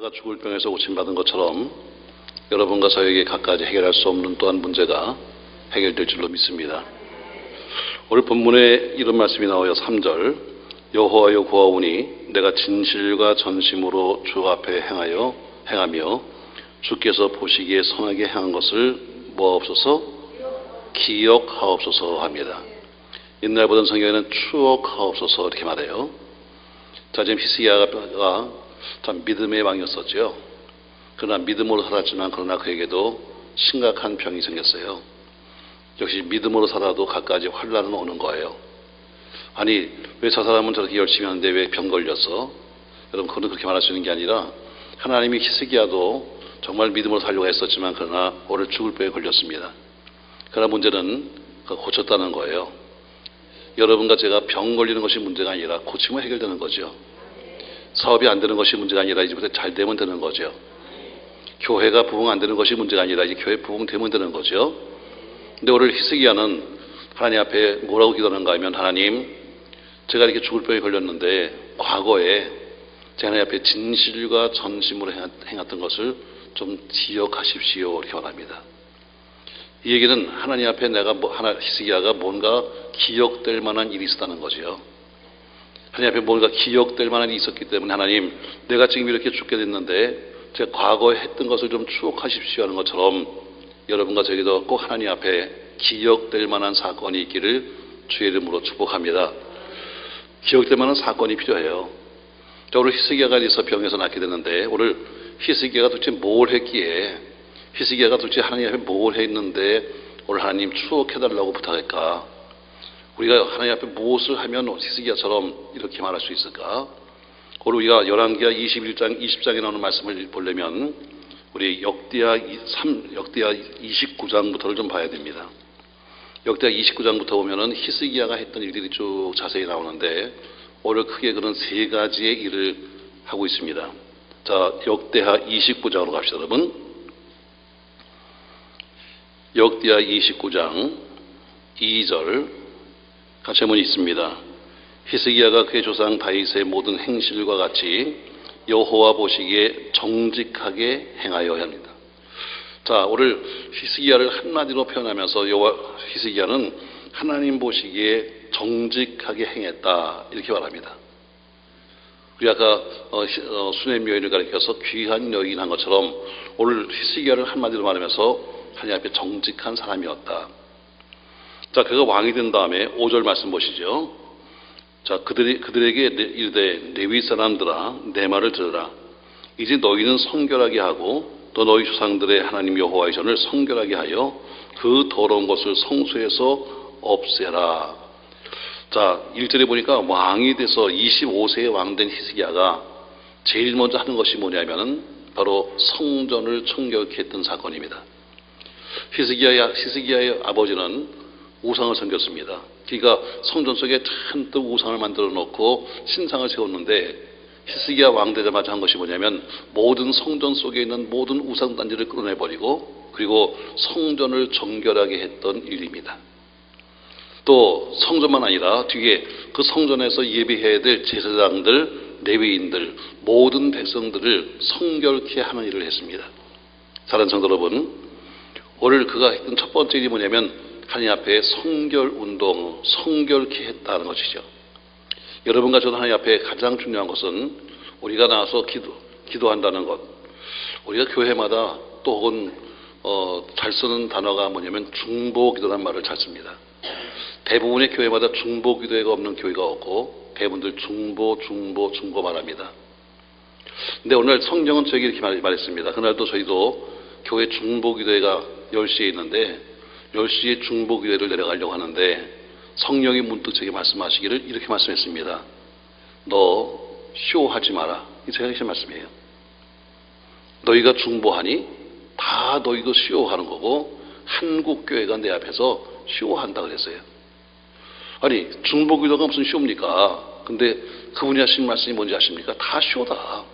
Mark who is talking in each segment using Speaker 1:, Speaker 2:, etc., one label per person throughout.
Speaker 1: 의사가 죽을 병에서 고침받은 것처럼 여러분과 저에게 갖가지 해결할 수 없는 또한 문제가 해결될 줄로 믿습니다. 오늘 본문에 이런 말씀이 나와요. 3절 여호와여 구하오니 내가 진실과 전심으로 주 앞에 행하며 주께서 보시기에 선하게 행한 것을 뭐하옵소서? 기억하옵소서 합니다. 옛날 보던 성경에는 추억하옵소서 이렇게 말해요. 자, 지금 히스기야가 참 믿음의 왕이었었죠. 그러나 믿음으로 살았지만 그러나 그에게도 심각한 병이 생겼어요. 역시 믿음으로 살아도 갖가지 환난은 오는 거예요. 아니 왜 저 사람은 저렇게 열심히 하는데 왜 병 걸렸어? 여러분 그건 그렇게 말할 수 있는 게 아니라 하나님이 히스기야도 정말 믿음으로 살려고 했었지만 그러나 오늘 죽을 병에 걸렸습니다. 그러나 문제는 고쳤다는 거예요. 여러분과 제가 병 걸리는 것이 문제가 아니라 고치면 해결되는 거죠. 사업이 안 되는 것이 문제가 아니라 이제부터 잘 되면 되는 거죠. 교회가 부흥 안 되는 것이 문제가 아니라 이제 교회 부흥되면 되는 거죠. 근데 오늘 히스기야는 하나님 앞에 뭐라고 기도하는가 하면 하나님 제가 이렇게 죽을 병에 걸렸는데 과거에 제가 하나님 앞에 진실과 전심으로 행했던 것을 좀 기억하십시오 이렇게 말합니다. 이 얘기는 하나님 앞에 히스기야가 뭔가 기억될 만한 일이 있었다는 거죠. 하나님 앞에 뭔가 기억될 만한 일이 있었기 때문에 하나님 내가 지금 이렇게 죽게 됐는데 제가 과거에 했던 것을 좀 추억하십시오 하는 것처럼 여러분과 저에게도 꼭 하나님 앞에 기억될 만한 사건이 있기를 주의 이름으로 축복합니다. 기억될 만한 사건이 필요해요. 자, 오늘 히스기야가 돼서 병에서 낫게 됐는데 오늘 히스기야가 도대체 뭘 했기에 히스기야가 도대체 하나님 앞에 뭘 했는데 오늘 하나님 추억해달라고 부탁할까? 우리가 하나님 앞에 무엇을 하면 히스기야처럼 이렇게 말할 수 있을까? 오늘 우리가 열왕기하 21장 20장에 나오는 말씀을 보려면 우리 역대하 29장부터를 좀 봐야 됩니다. 역대하 29장부터 보면은 히스기야가 했던 일들이 쭉 자세히 나오는데 오늘 크게 그런 세 가지의 일을 하고 있습니다. 자, 역대하 29장으로 갑시다, 여러분. 역대하 29장 2절 가체문이 있습니다. 히스기야가 그의 조상 다윗의 모든 행실과 같이 여호와 보시기에 정직하게 행하여 합니다. 자, 오늘 히스기야를 한마디로 표현하면서 히스기야는 하나님 보시기에 정직하게 행했다 이렇게 말합니다. 우리 아까 수냄 여인을 가리켜서 귀한 여인 한 것처럼 오늘 히스기야를 한마디로 말하면서 하나님 앞에 정직한 사람이었다. 자, 그가 왕이 된 다음에 5절 말씀 보시죠. 자, 그들에게 이르되 레위 사람들아 내 말을 들으라. 이제 너희는 성결하게 하고 또 너희 조상들의 하나님 여호와의 전을 성결하게 하여 그 더러운 것을 성소에서 없애라. 자, 1절에 보니까 왕이 돼서 25세의 왕 된 히스기야가 제일 먼저 하는 것이 뭐냐면은 바로 성전을 청결케 했던 사건입니다. 히스기야의 아버지는 우상을 섬겼습니다. 그러니까 성전 속에 잔뜩 우상을 만들어 놓고 신상을 세웠는데 히스기야 왕 되자마자 한 것이 뭐냐면 모든 성전 속에 있는 모든 우상 단지를 끌어내버리고 그리고 성전을 정결하게 했던 일입니다. 또 성전만 아니라 뒤에 그 성전에서 예배해야 될 제사장들, 레위인들, 모든 백성들을 성결케 하는 일을 했습니다. 사랑하는 성도 여러분, 오늘 그가 했던 첫 번째 일이 뭐냐면 하나님 앞에 성결운동, 성결케 했다는 것이죠. 여러분과 저도 하나님 앞에 가장 중요한 것은 우리가 나와서 기도한다는 것. 우리가 교회마다 또 혹은 잘 쓰는 단어가 뭐냐면 중보기도라는 말을 잘 씁니다. 대부분의 교회마다 중보기도회가 없는 교회가 없고 대부분들 중보 말합니다. 근데 오늘 성경은 저에게 이렇게 말했습니다. 그날도 저희도 교회 중보기도회가 10시에 있는데 10시에 중보기도회를 내려가려고 하는데 성령이 문득 제게 말씀하시기를 이렇게 말씀했습니다. 너 쇼하지 마라. 이 제가 하신 말씀이에요. 너희가 중보하니 다 너희도 쇼하는 거고 한국교회가 내 앞에서 쇼한다 그랬어요. 아니 중보기도가 무슨 쇼입니까? 근데 그분이 하신 말씀이 뭔지 아십니까? 다 쇼다.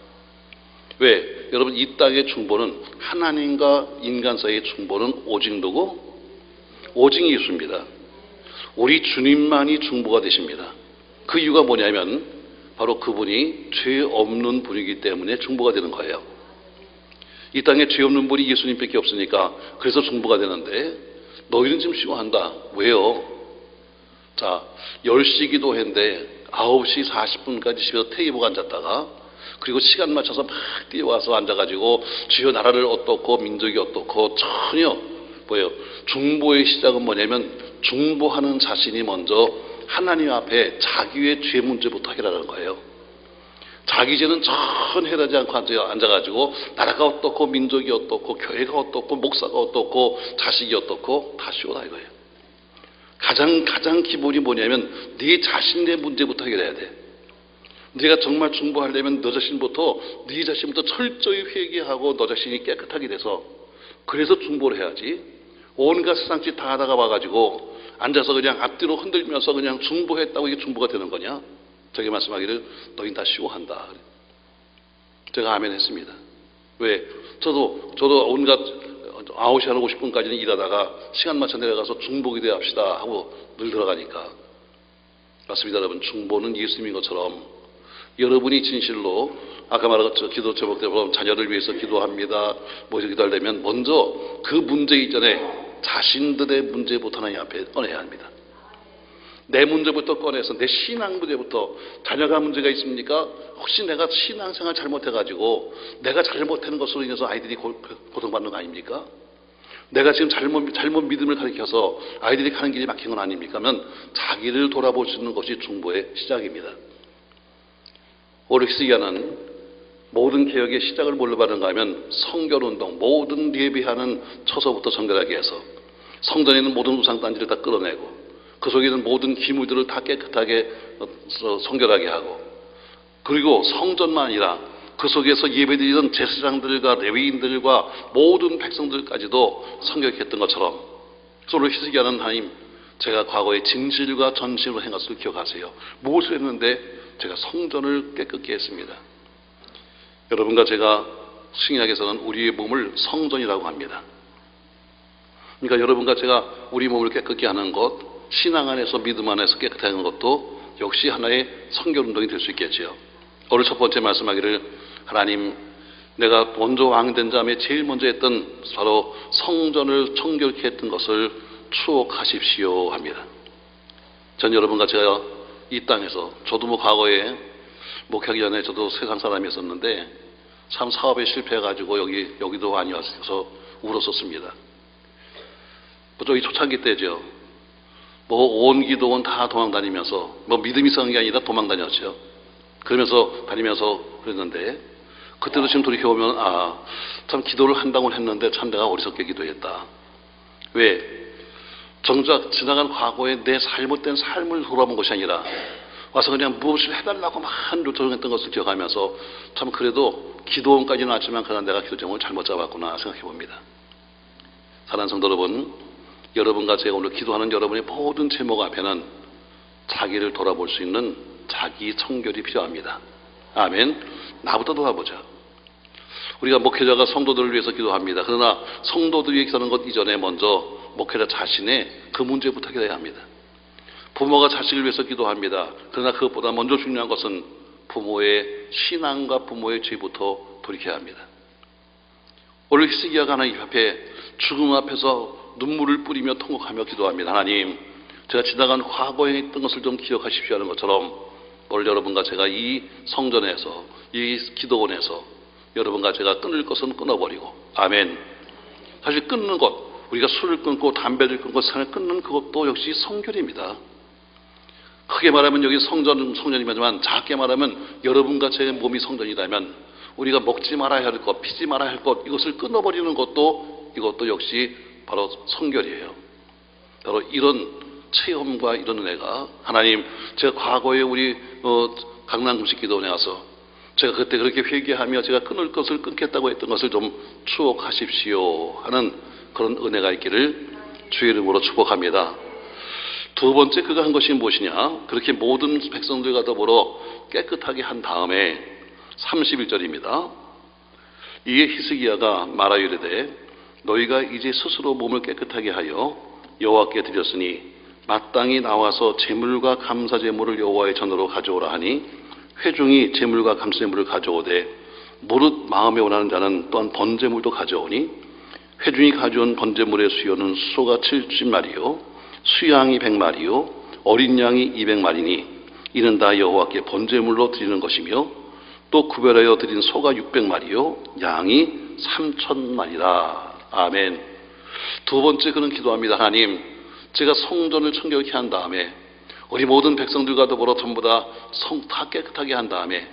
Speaker 1: 왜? 여러분 이 땅의 중보는 하나님과 인간 사이의 중보는 오직 누구? 오직 예수입니다. 우리 주님만이 중보가 되십니다. 그 이유가 뭐냐면 바로 그분이 죄 없는 분이기 때문에 중보가 되는 거예요. 이 땅에 죄 없는 분이 예수님밖에 없으니까 그래서 중보가 되는데 너희는 지금 쉬워한다. 왜요? 자, 10시 기도했는데 9시 40분까지 집에서 테이블 앉았다가 그리고 시간 맞춰서 막 뛰어와서 앉아가지고 주여 나라를 어떻고 민족이 어떻고 전혀 뭐예요? 중보의 시작은 뭐냐면 중보하는 자신이 먼저 하나님 앞에 자기의 죄 문제부터 해결하는 거예요. 자기 죄는 전 해결하지 않고 앉아가지고 나라가 어떻고 민족이 어떻고 교회가 어떻고 목사가 어떻고 자식이 어떻고 다 쉬워다 이거예요. 가장 기본이 뭐냐면 네 자신의 문제부터 해결해야 돼. 네가 정말 중보하려면 너 자신부터 네 자신부터 철저히 회개하고 너 자신이 깨끗하게 돼서 그래서 중보를 해야지. 온갖 세상 짓 다 하다가 와가지고 앉아서 그냥 앞뒤로 흔들면서 그냥 중보했다고 이게 중보가 되는 거냐? 저기 말씀하기를 너희는 다 쉬워한다. 제가 아멘 했습니다. 왜? 저도 온갖 9시 한 50분까지는 일하다가 시간 맞춰 내려가서 중보기도 합시다 하고 늘 들어가니까. 맞습니다, 여러분. 중보는 예수님인 것처럼 여러분이 진실로 아까 말한 기도 제목대로 자녀를 위해서 기도합니다. 뭐 이렇게 기도하려면 먼저 그 문제 이전에 자신들의 문제부터 하나님 앞에 꺼내야 합니다. 내 문제부터 꺼내서 내 신앙 문제부터 자녀가 문제가 있습니까? 혹시 내가 신앙생활 잘못해가지고 내가 잘못하는 것으로 인해서 아이들이 고통받는 거 아닙니까? 내가 지금 잘못 믿음을 가르쳐서 아이들이 가는 길이 막힌 건 아닙니까? 하면 자기를 돌아볼 수 있는 것이 중보의 시작입니다. 오르키스기아는 모든 개혁의 시작을 뭘로 받는가 하면 성결운동, 모든 예배하는 처소부터 정결하게 해서 성전에 있는 모든 우상단지를 다 끌어내고 그 속에 있는 모든 기물들을 다 깨끗하게 성결하게 하고 그리고 성전만 아니라 그 속에서 예배드리던 제사장들과 레위인들과 모든 백성들까지도 성결케 했던 것처럼 서로 히스기야는 하나님 제가 과거에 진실과 전심으로 한 것을 기억하세요. 무엇을 했는데 제가 성전을 깨끗게 했습니다. 여러분과 제가 신약에서는 우리의 몸을 성전이라고 합니다. 그러니까 여러분과 제가 우리 몸을 깨끗게 하는 것 신앙 안에서 믿음 안에서 깨끗하게 하는 것도 역시 하나의 성결운동이 될 수 있겠지요. 오늘 첫 번째 말씀하기를 하나님 내가 먼저 왕된 다음에 제일 먼저 했던 바로 성전을 청결케 했던 것을 추억하십시오 합니다. 전 여러분과 제가 이 땅에서 저도 뭐 과거에 목회하기 전에 저도 세상 사람이었었는데 참 사업에 실패해가지고 여기도 많이 와서 울었었습니다. 저희 초창기 때죠. 뭐 온 기도원 다 도망다니면서 뭐 믿음이 있었는 게 아니라 도망다녔죠. 그러면서 다니면서 그랬는데 그때도 지금 돌이켜보면 참 기도를 한다고 했는데 참 내가 어리석게 기도했다. 왜? 정작 지나간 과거에 내 잘못된 삶을 돌아본 것이 아니라 와서 그냥 무엇을 해달라고 막 요청했던 것을 기억하면서 참 그래도 기도원까지는 왔지만 그러나 내가 기도 제목을 잘못 잡았구나 생각해 봅니다. 사랑하는 성도 여러분, 여러분과 제가 오늘 기도하는 여러분의 모든 제목 앞에는 자기를 돌아볼 수 있는 자기 청결이 필요합니다. 아멘. 나부터 돌아보자. 우리가 목회자가 성도들을 위해서 기도합니다. 그러나 성도들 위해 기도하는 것 이전에 먼저 목회자 자신의 그 문제부터 해결해야 합니다. 부모가 자식을 위해서 기도합니다. 그러나 그것보다 먼저 중요한 것은 부모의 신앙과 부모의 죄부터 돌이켜야 합니다. 오늘 히스기야가 하나님 앞에 죽음 앞에서 눈물을 뿌리며 통곡하며 기도합니다. 하나님, 제가 지나간 과거에 있던 것을 좀 기억하십시오 하는 것처럼 오늘 여러분과 제가 이 성전에서 이 기도원에서 여러분과 제가 끊을 것은 끊어버리고 아멘. 사실 끊는 것 우리가 술을 끊고 담배를 끊고 산을 끊는 그것도 역시 성결입니다. 크게 말하면 여기 성전이지만 작게 말하면 여러분과 제 몸이 성전이라면 우리가 먹지 말아야 할 것, 피지 말아야 할 것 이것을 끊어버리는 것도 이것도 역시 바로 성결이에요. 바로 이런 체험과 이런 은혜가 하나님 제가 과거에 우리 강남금식 기도원에 와서 제가 그때 그렇게 회개하며 제가 끊을 것을 끊겠다고 했던 것을 좀 추억하십시오 하는 그런 은혜가 있기를 주의 이름으로 축복합니다. 두 번째 그가 한 것이 무엇이냐? 그렇게 모든 백성들과 더불어 깨끗하게 한 다음에 31절입니다. 이에 히스기야가 말하여 이르되 너희가 이제 스스로 몸을 깨끗하게 하여 여호와께 드렸으니 마땅히 나와서 제물과 감사제물을 여호와의 전으로 가져오라 하니 회중이 제물과 감사제물을 가져오되 무릇 마음에 원하는 자는 또한 번제물도 가져오니 회중이 가져온 번제물의 수요는 소가 70마리요 수양이 100마리요 어린 양이 200마리니 이는 다 여호와께 번제물로 드리는 것이며 또 구별하여 드린 소가 600마리요 양이 3,000마리라. 아멘. 두 번째 그는 기도합니다. 하나님, 제가 성전을 청결케 한 다음에 우리 모든 백성들과 더불어 전부 다 깨끗하게 한 다음에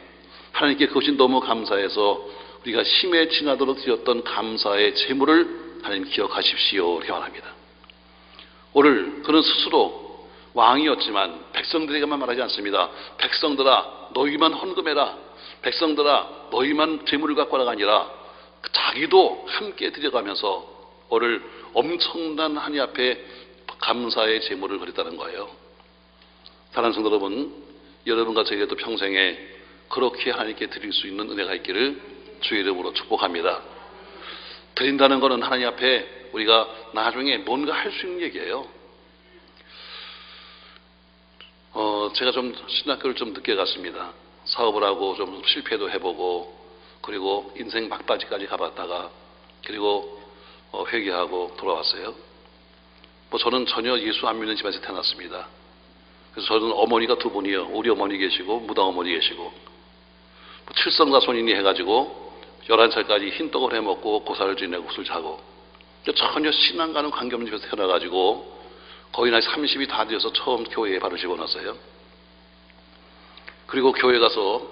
Speaker 1: 하나님께 그것이 너무 감사해서 우리가 힘에 지나도록 드렸던 감사의 제물을 하나님 기억하십시오 이렇게 말합니다. 오늘 그는 스스로 왕이었지만 백성들에게만 말하지 않습니다. 백성들아 너희만 헌금해라. 백성들아 너희만 제물을 갖고 와라가 아니라 자기도 함께 드려가면서 오늘 엄청난 하나님 앞에 감사의 제물을 드렸다는 거예요. 사랑하는 성도 여러분, 여러분과 저에게도 평생에 그렇게 하나님께 드릴 수 있는 은혜가 있기를 주의 이름으로 축복합니다. 드린다는 것은 하나님 앞에 우리가 나중에 뭔가 할 수 있는 얘기예요. 제가 좀 신학교를 좀 늦게 갔습니다. 사업을 하고 좀 실패도 해보고 그리고 인생 막바지까지 가봤다가 그리고 회개하고 돌아왔어요. 저는 전혀 예수 안 믿는 집안에서 태어났습니다. 그래서 저는 어머니가 두 분이요. 우리 어머니 계시고 무당 어머니 계시고 칠성사손이니 해가지고 11살까지 흰떡을 해먹고 고사를 지내고 술 자고 전혀 신앙과는 관계없는 집에서 태어나가지고 거의 나이 30이 다 되어서 처음 교회에 발을 집어넣었어요. 그리고 교회 가서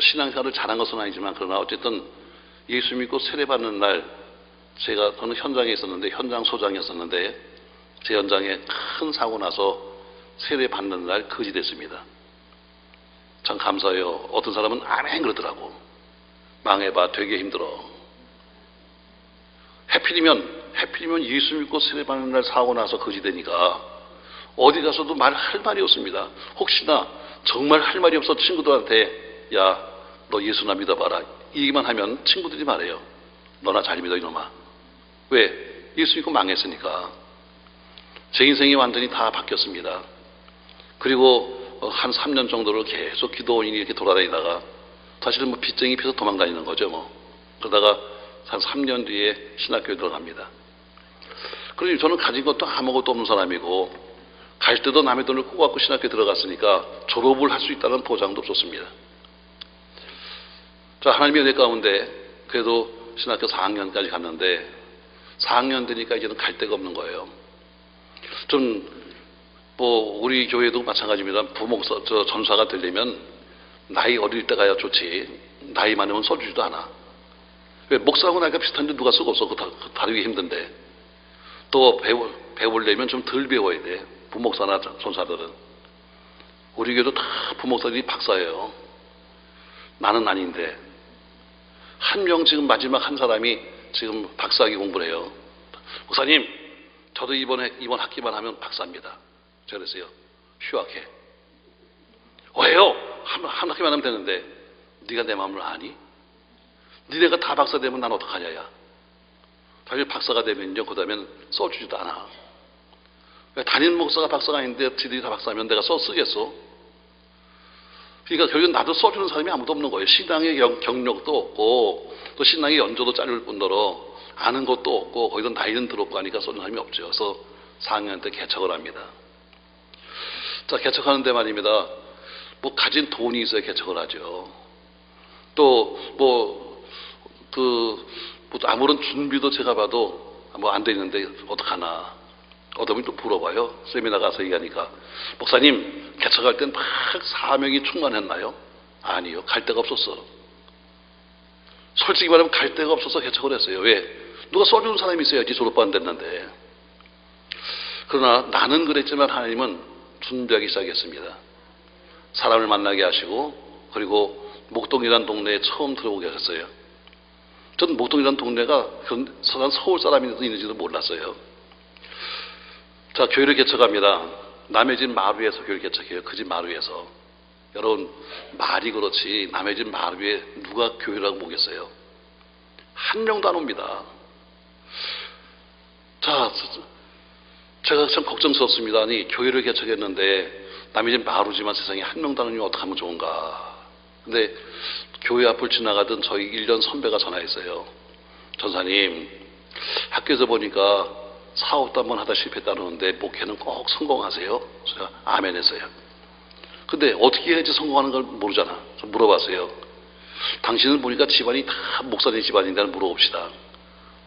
Speaker 1: 신앙생활을 잘한 것은 아니지만 그러나 어쨌든 예수 믿고 세례받는 날 저는 현장에 있었는데 현장 소장이었었는데 제 현장에 큰 사고 나서 세례받는 날 거지됐습니다. 참 감사해요. 어떤 사람은 아멘 그러더라고. 망해봐 되게 힘들어. 해필이면 예수 믿고 세례받는 날 사고 나서 거지되니까 어디 가서도 말할 말이 없습니다. 혹시나 정말 할 말이 없어 친구들한테 야 너 예수나 믿어봐라 이 얘기만 하면 친구들이 말해요. 너나 잘 믿어 이놈아. 왜? 예수 믿고 망했으니까. 제 인생이 완전히 다 바뀌었습니다. 그리고 한 3년 정도를 계속 기도원이 이렇게 돌아다니다가 사실은 빚쟁이 피해서 도망다니는 거죠 그러다가 한 3년 뒤에 신학교에 들어갑니다. 그러니 저는 가진 것도 아무것도 없는 사람이고 갈 때도 남의 돈을 꼬갖고 신학교에 들어갔으니까 졸업을 할 수 있다는 보장도 없었습니다. 자, 하나님의 은혜 가운데 그래도 신학교 4학년까지 갔는데 4학년 되니까 이제는 갈 데가 없는 거예요. 우리 교회도 마찬가지입니다. 전사가 되려면 나이 어릴 때 가야 좋지. 나이 많으면 써주지도 않아. 왜? 목사하고 나이가 비슷한데 누가 쓰고 없어. 다루기 힘든데. 또 배우려면 좀 덜 배워야 돼. 부목사나 전사들은. 우리 교회도 다 부목사들이 박사예요. 나는 아닌데. 한 명 지금 마지막 한 사람이 지금 박사학위 공부를 해요. 목사님, 저도 이번 학기만 하면 박사입니다. 제가 그랬어요. 휴학해. 왜요? 한 학기만 하면 되는데 네가 내 마음을 아니? 니네가 다 박사 되면 난 어떡하냐 야. 사실 박사가 되면요 그 다음엔 써주지도 않아. 담임 목사가 박사가 아닌데 지들이 다 박사면 내가 쓰겠어? 그러니까 결국은 나도 써주는 사람이 아무도 없는 거예요. 신앙의 경력도 없고 또 신앙의 연조도 짧을 뿐더러 아는 것도 없고 거기서 나이는 들었고 하니까 써주는 사람이 없죠. 그래서 4학년 때 개척을 합니다. 자, 개척하는데 말입니다. 가진 돈이 있어야 개척을 하죠. 또 아무런 준비도 제가 봐도 안 돼 있는데 어떡하나. 어떤 분이 또 물어봐요. 세미나 가서 얘기하니까 목사님 개척할 땐 막 사명이 충만했나요? 아니요. 갈 데가 없었어. 솔직히 말하면 갈 데가 없어서 개척을 했어요. 왜? 누가 써주는 사람이 있어야지 졸업도 안 됐는데. 그러나 나는 그랬지만 하나님은 준비하기 시작했습니다. 사람을 만나게 하시고 그리고 목동이라는 동네에 처음 들어오게 하셨어요. 전 목동이라는 동네가 서울 사람인데도 있는지도 몰랐어요. 자, 교회를 개척합니다. 남의 집 마루에서 교회를 개척해요. 그 집 마루에서. 여러분, 말이 그렇지 남의 집 마루에 누가 교회라고 보겠어요? 한 명도 안 옵니다. 자, 제가 참 걱정스럽습니다. 아니, 교회를 개척했는데 남의 집 마루지만 세상에 한 명도 안 오면 어떡하면 좋은가. 근데 교회 앞을 지나가던 저희 1년 선배가 전화했어요. 전사님, 학교에서 보니까 사업도 한번 하다 실패했다는데 목회는 꼭 성공하세요? 제가 아멘 했어요. 근데 어떻게 해야지 성공하는 걸 모르잖아. 좀 물어봤어요. 당신은 보니까 집안이 다 목사님 집안인데 물어봅시다.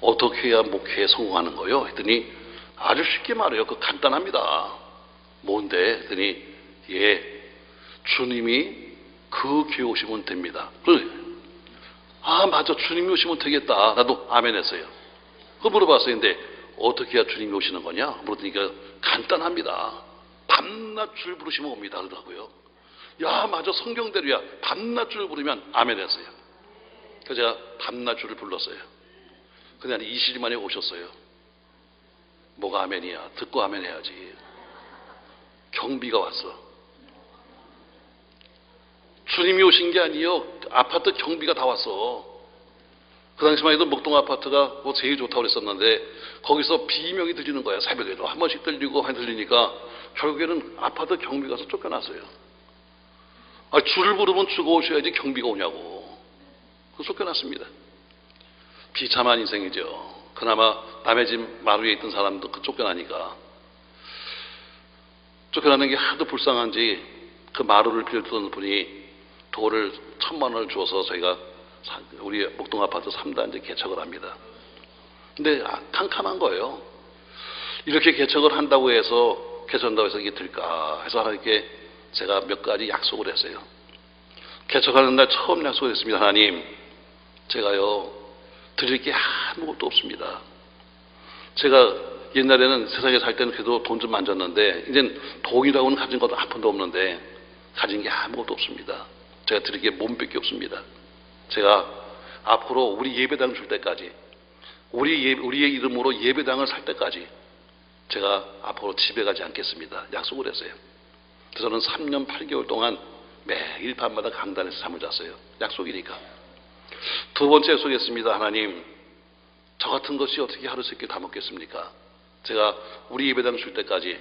Speaker 1: 어떻게 해야 목회에 성공하는 거요? 했더니 아주 쉽게 말해요. 그 간단합니다. 뭔데? 했더니 예, 주님이 그 교회 오시면 됩니다. 그래. 아 맞아, 주님이 오시면 되겠다. 나도 아멘 했어요. 그거 물어봤어요. 근데 어떻게 해야 주님이 오시는 거냐? 물었더니까 간단합니다. 밤낮 줄 부르시면 옵니다 그러더라고요. 야 맞아, 성경대로야. 밤낮 줄 부르면 아멘 했어요. 그래서 제가 밤낮 줄을 불렀어요. 근데 한 20일 만에 오셨어요. 뭐가 아멘이야? 듣고 아멘 해야지. 경비가 왔어. 주님이 오신 게 아니에요. 아파트 경비가 다 왔어. 그 당시만 해도 목동 아파트가 뭐 제일 좋다고 그랬었는데 거기서 비명이 들리는 거야. 새벽에도 한 번씩 들리고 한 들리니까 결국에는 아파트 경비가 가서 쫓겨났어요. 아, 줄을 부르면 주고 오셔야지 경비가 오냐고. 그래서 쫓겨났습니다. 비참한 인생이죠. 그나마 남의 집 마루에 있던 사람도 그 쫓겨나니까. 쫓겨나는 게 하도 불쌍한지 그 마루를 빌려주던 분이 돌을 1,000만 원을 주어서 저희가 우리 목동 아파트 3단지 개척을 합니다. 근데 캄캄한 거예요. 이렇게 개척을 한다고 해서 개척한다고 해서 이게 될까 해서 하나님께 제가 몇 가지 약속을 했어요. 개척하는 날 처음 약속을 했습니다. 하나님, 제가요 드릴 게 아무것도 없습니다. 제가 옛날에는 세상에 살 때는 그래도 돈 좀 만졌는데 이제는 돈이라고는 가진 것도 한 푼도 없는데 가진 게 아무것도 없습니다. 제가 드릴 게 몸밖에 없습니다. 제가 앞으로 우리 예배당 줄 때까지 우리의 이름으로 예배당을 살 때까지 제가 앞으로 집에 가지 않겠습니다. 약속을 했어요. 그래서 저는 3년 8개월 동안 매일 밤마다 강단에서 잠을 잤어요. 약속이니까. 두 번째 약속했습니다. 하나님, 저 같은 것이 어떻게 하루 세끼 다 먹겠습니까? 제가 우리 예배당 줄 때까지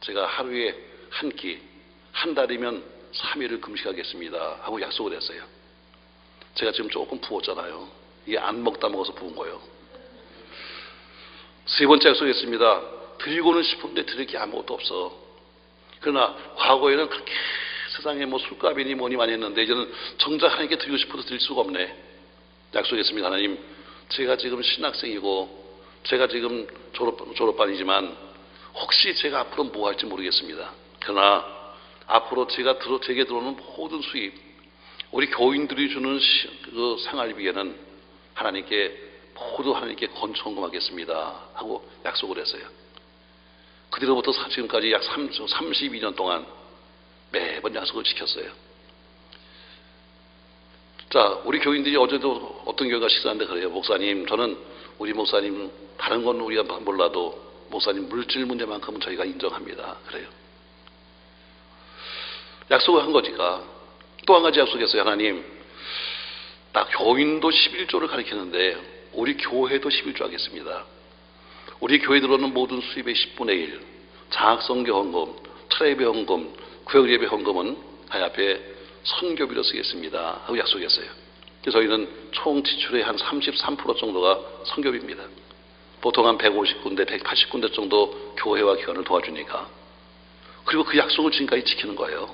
Speaker 1: 제가 하루에 한 끼, 한 달이면 3일을 금식하겠습니다 하고 약속을 했어요. 제가 지금 조금 부었잖아요. 이게 안 먹다 먹어서 부은 거예요. 세 번째 약속했습니다. 드리고는 싶은데 드릴 게 아무것도 없어. 그러나 과거에는 그렇게 세상에 뭐 술값이니 뭐니 많이 했는데 이제는 정작 하나님께 드리고 싶어도 드릴 수가 없네. 약속했습니다. 하나님, 제가 지금 신학생이고 제가 지금 졸업반이지만 혹시 제가 앞으로 뭐 할지 모르겠습니다. 그러나 앞으로 제게 들어오는 모든 수입, 우리 교인들이 주는 그 생활비에는 모두 하나님께 건축헌금하겠습니다 하고 약속을 했어요. 그 뒤로부터 지금까지 약 32년 동안 매번 약속을 지켰어요. 자, 우리 교인들이 어제도 어떤 교회가 식사하는데 그래요. 목사님, 저는 우리 목사님 다른 건 우리가 몰라도 목사님 물질 문제만큼은 저희가 인정합니다. 그래요. 약속을 한 거니까. 또 한 가지 약속했어요. 하나님, 나 교인도 11조를 가리키는데 우리 교회도 11조 하겠습니다. 우리 교회 들어오는 모든 수입의 10분의 1, 장학성교 헌금, 철예배 헌금, 구역예배 헌금은 하나님 앞에 선교비로 쓰겠습니다 하고 약속했어요. 그래서 저희는 총 지출의 한 33% 정도가 선교비입니다. 보통 한 150군데, 180군데 정도 교회와 기관을 도와주니까. 그리고 그 약속을 지금까지 지키는 거예요.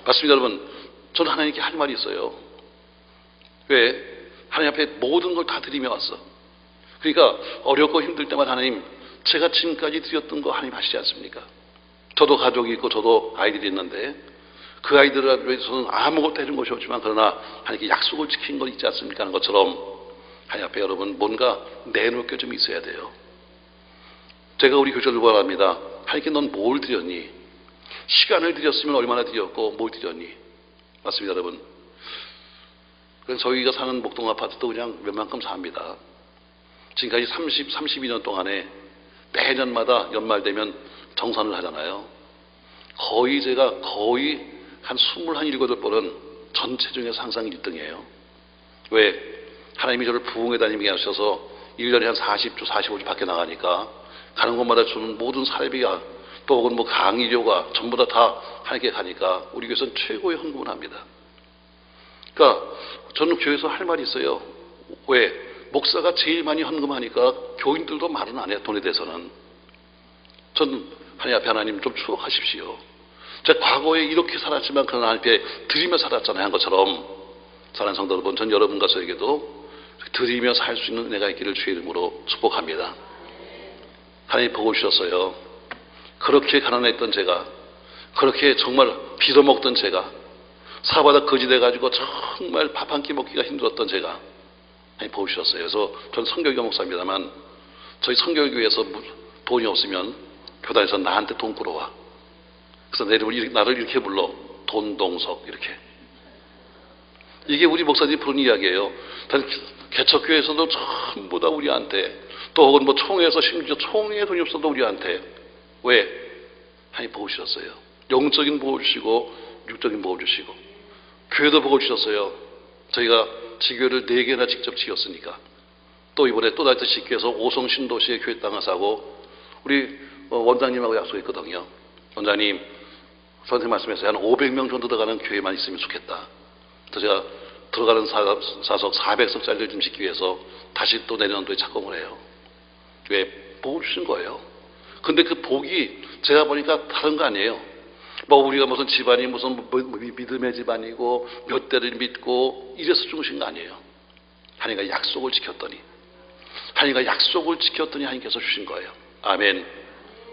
Speaker 1: 맞습니다, 여러분. 저는 하나님께 할 말이 있어요. 왜? 하나님 앞에 모든 걸 다 드리며 왔어. 그러니까 어렵고 힘들 때마다 하나님, 제가 지금까지 드렸던 거 하나님 아시지 않습니까? 저도 가족이 있고 저도 아이들이 있는데 그 아이들을 위해서는 아무것도 해준 것이 없지만 그러나 하나님께 약속을 지킨 거 있지 않습니까? 하는 것처럼 하나님 앞에 여러분 뭔가 내놓을 게 좀 있어야 돼요. 제가 우리 교회를 구합니다. 하나님께 넌 뭘 드렸니? 시간을 드렸으면 얼마나 드렸고 뭘 드렸니? 맞습니다, 여러분. 그래서 저희가 사는 목동 아파트도 그냥 웬만큼 삽니다. 지금까지 32년 동안에 매년마다 연말 되면 정산을 하잖아요. 제가 거의 한 27번은 전체 중에서 항상 1등이에요. 왜? 하나님이 저를 부흥회 다니게 하셔서 1년에 한 40주, 45주 밖에 나가니까 가는 곳마다 주는 모든 사례비가 또 혹은 뭐 강의료가 전부 다 하나님께 가니까 우리 교회에서는 최고의 헌금을 합니다. 그러니까 저는 교회에서 할 말이 있어요. 왜? 목사가 제일 많이 헌금하니까 교인들도 말은 안 해요. 돈에 대해서는. 전 하나님 앞에 하나님 좀 추억하십시오. 제가 과거에 이렇게 살았지만 그런 하나님 앞에 드리며 살았잖아요. 한 것처럼. 사랑하는 성도 여러분, 전 여러분과 저에게도 드리며 살 수 있는 은혜가 있기를 주의 이름으로 축복합니다. 하나님 보고 주셨어요. 그렇게 가난했던 제가, 그렇게 정말 빌어먹던 제가, 사바다 거지 돼가지고 정말 밥 한 끼 먹기가 힘들었던 제가 하나님 보고 주셨어요. 그래서 전 성결교 목사입니다만 저희 성결교에서 돈이 없으면 교단에서 나한테 돈 끌어와. 그래서 나를 이렇게 불러. 돈동석 이렇게. 이게 우리 목사님이 부른 이야기예요. 개척교회에서도 전부 다 우리한테, 또 혹은 뭐 총회에서 심지어 총회에 돈이 없어도 우리한테. 왜? 하나님 보고 주셨어요. 영적인 보호 주시고 육적인 보호 주시고 교회도 보고 주셨어요. 저희가 지교회를 4개나 직접 지었으니까. 또 이번에 또 다시 짓기 위해서 오송 신도시에 교회 땅을 사고 우리 원장님하고 약속했거든요. 원장님 저한테 말씀했어요. 한 500명 정도 들어가는 교회만 있으면 좋겠다. 그래서 제가 들어가는 사석 400석짜리를 좀 짓기 위해서 다시 또 내년도에 착공을 해요. 왜? 복을 주신 거예요. 근데 그 복이 제가 보니까 다른 거 아니에요. 뭐 우리가 무슨 집안이 무슨 믿음의 집안이고 몇 대를 믿고 이래서 주신 거 아니에요. 하나님과 약속을 지켰더니 하나님께서 주신 거예요. 아멘.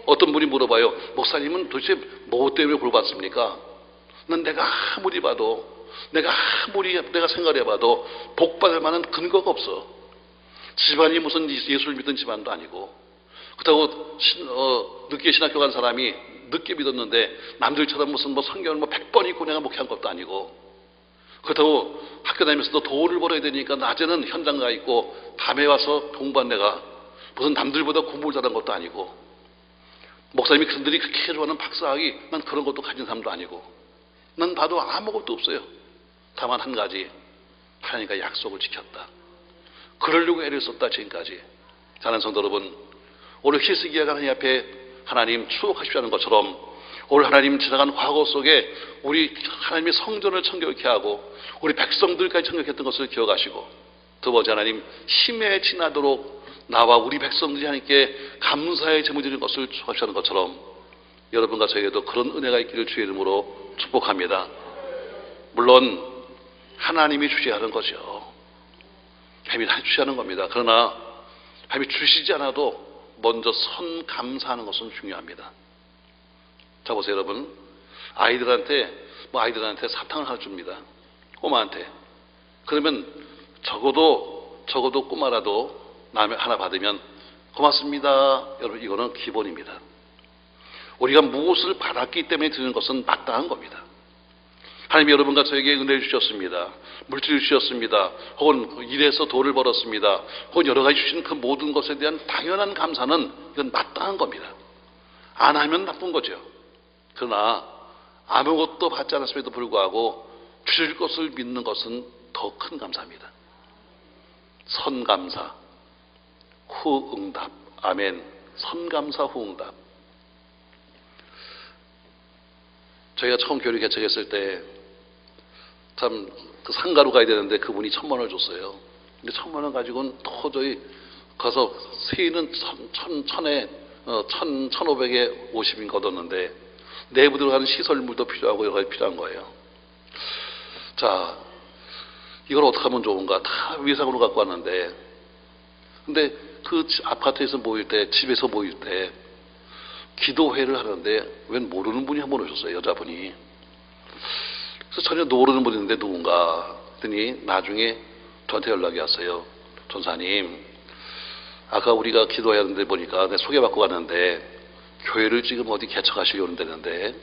Speaker 1: 어떤 분이 물어봐요. 목사님은 도대체 뭐 때문에 복 받습니까? 난 내가 아무리 생각해봐도 복 받을 만한 근거가 없어. 집안이 무슨 예수를 믿는 집안도 아니고, 그렇다고 늦게 신학교 간 사람이 늦게 믿었는데 남들처럼 무슨 뭐 성경을 100번 읽고 내가 목회한 것도 아니고, 그렇다고 학교 다니면서도 돈을 벌어야 되니까 낮에는 현장 가 있고 밤에 와서 공부한 내가 무슨 남들보다 공부를 잘한 것도 아니고, 목사님이 그들이 그렇게 좋아하는 박사학위, 난 그런 것도 가진 사람도 아니고, 난 봐도 아무것도 없어요. 다만 한 가지, 하나님과 약속을 지켰다. 그러려고 애를 썼다. 지금까지. 사랑하는 성도 여러분, 오늘 히스기야가 하나님 앞에 하나님 추억하시자는 것처럼 오늘 하나님 지나간 과거 속에 우리 하나님의 성전을 청결케 하고 우리 백성들까지 청결했던 것을 기억하시고, 두 번째 하나님 힘에 지나도록 나와 우리 백성들이 하나님께 감사의 제물 드리는 것을 추억하시는 것처럼 여러분과 저에게도 그런 은혜가 있기를 주의 이름으로 축복합니다. 물론 하나님이 주셔야 하는 거죠. 하나님이 주셔야 하는 겁니다. 그러나 하나님이 주시지 않아도 먼저 선 감사하는 것은 중요합니다. 자 보세요 여러분. 아이들한테 사탕을 하나 줍니다. 꼬마한테. 그러면 적어도 꼬마라도 하나 받으면 고맙습니다. 여러분 이거는 기본입니다. 우리가 무엇을 받았기 때문에 드리는 것은 마땅한 겁니다. 하나님이 여러분과 저에게 은혜를 주셨습니다. 물질을 주셨습니다. 혹은 일해서 돈을 벌었습니다. 혹은 여러 가지 주신 그 모든 것에 대한 당연한 감사는 이건 마땅한 겁니다. 안 하면 나쁜 거죠. 그러나 아무것도 받지 않았음에도 불구하고 주실 것을 믿는 것은 더 큰 감사입니다. 선감사, 후응답. 아멘. 선감사, 후응답. 저희가 처음 교회를 개척했을 때 참 그 상가로 가야 되는데 그분이 1,000만 원을 줬어요. 근데 1,000만 원 가지고는 도저히 가서 세일은 1,500에 50인 거뒀는데 내부 들어가는 시설물도 필요하고 여러 가지 필요한 거예요. 자, 이걸 어떻게 하면 좋은가? 다 위상으로 갖고 왔는데, 근데 그 아파트에서 모일 때, 집에서 모일 때 기도회를 하는데 웬 모르는 분이 한 분 오셨어요. 여자분이. 그래서 전혀 모르는 분인데 누군가 했더니 나중에 저한테 연락이 왔어요. 전사님, 아까 우리가 기도해야 하는데 보니까 내가 소개받고 갔는데 교회를 지금 어디 개척하시려고 하는데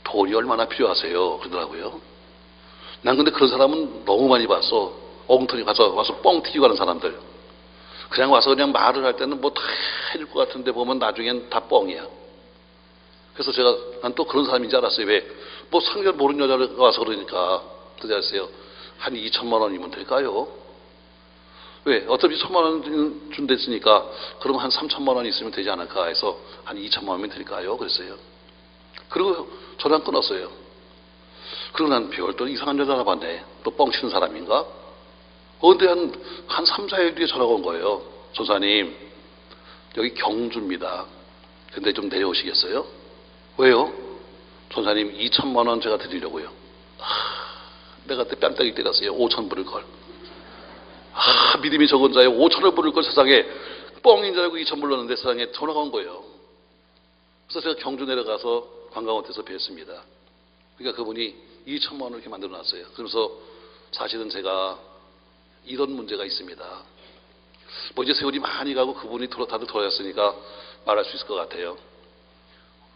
Speaker 1: 돈이 얼마나 필요하세요? 그러더라고요. 난 근데 그런 사람은 너무 많이 봤어. 엉터리 와서 뻥 튀기고 가는 사람들. 그냥 와서 그냥 말을 할 때는 뭐 다 해줄 것 같은데 보면 나중엔 다 뻥이야. 그래서 난 또 그런 사람인 줄 알았어요. 왜? 뭐 상대를 모르는 여자가 와서 그러니까. 그래서 알았어요. 한 2,000만 원이면 될까요? 왜? 어차피 1,000만 원 준댔으니까 그럼 한 3,000만 원 있으면 되지 않을까 해서 한 2,000만 원이면 될까요? 그랬어요. 그리고 전화 끊었어요. 그리고 난 별도 이상한 여자 알아봤네. 또 뻥치는 사람인가? 근데 한 3, 4일 뒤에 전화가 온 거예요. 전사님, 여기 경주입니다. 근데 좀 내려오시겠어요? 왜요? 전사님, 2천만 원 제가 드리려고요. 내가 그때 뺨때기 때렸어요. 5천 부를 걸. 믿음이 적은 자에 5천을 부를 걸 세상에 뻥인 줄 알고 2천 불렀는데 세상에 전화가 온 거예요. 그래서 제가 경주 내려가서 관광호텔에서 뵀습니다. 그러니까 그분이 2천만 원을 이렇게 만들어 놨어요. 그래서 사실은 제가 이런 문제가 있습니다. 뭐 이제 세월이 많이 가고 그분이 다들 돌아갔으니까 말할 수 있을 것 같아요.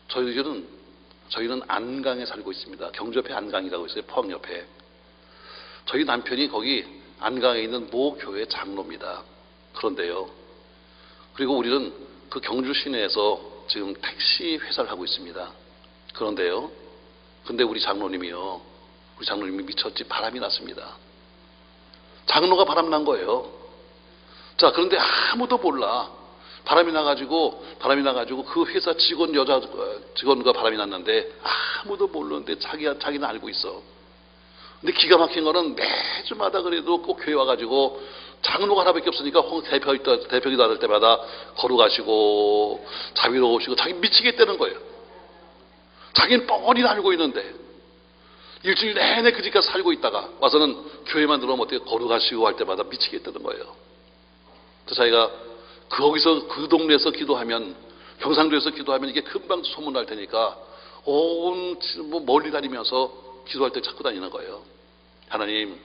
Speaker 1: 저희는 안강에 살고 있습니다. 경주 옆에 안강이라고 있어요. 포항 옆에. 저희 남편이 거기 안강에 있는 모 교회 장로입니다. 그런데요. 그리고 우리는 그 경주 시내에서 지금 택시 회사를 하고 있습니다. 그런데요. 근데 우리 장로님이 미쳤지 바람이 났습니다. 장로가 바람 난 거예요. 자, 그런데 아무도 몰라. 바람이 나가지고 그 회사 여자 직원과 바람이 났는데 아무도 모르는데 자기는 알고 있어. 근데 기가 막힌 거는 매주마다 그래도 꼭 교회 와가지고 장로가 하나밖에 없으니까 대표기도 할 때마다 걸어가시고 자비로우시고 자기 미치겠다는 거예요. 자기는 뻔히 알고 있는데 일주일 내내 그 집까지 살고 있다가 와서는 교회만 들어오면 어떻게 걸어가시고 할 때마다 미치겠다는 거예요. 그래서 자기가 거기서 그 동네에서 기도하면 경상도에서 기도하면 이게 금방 소문날 테니까 멀리 다니면서 기도할 때 찾고 다니는 거예요. 하나님,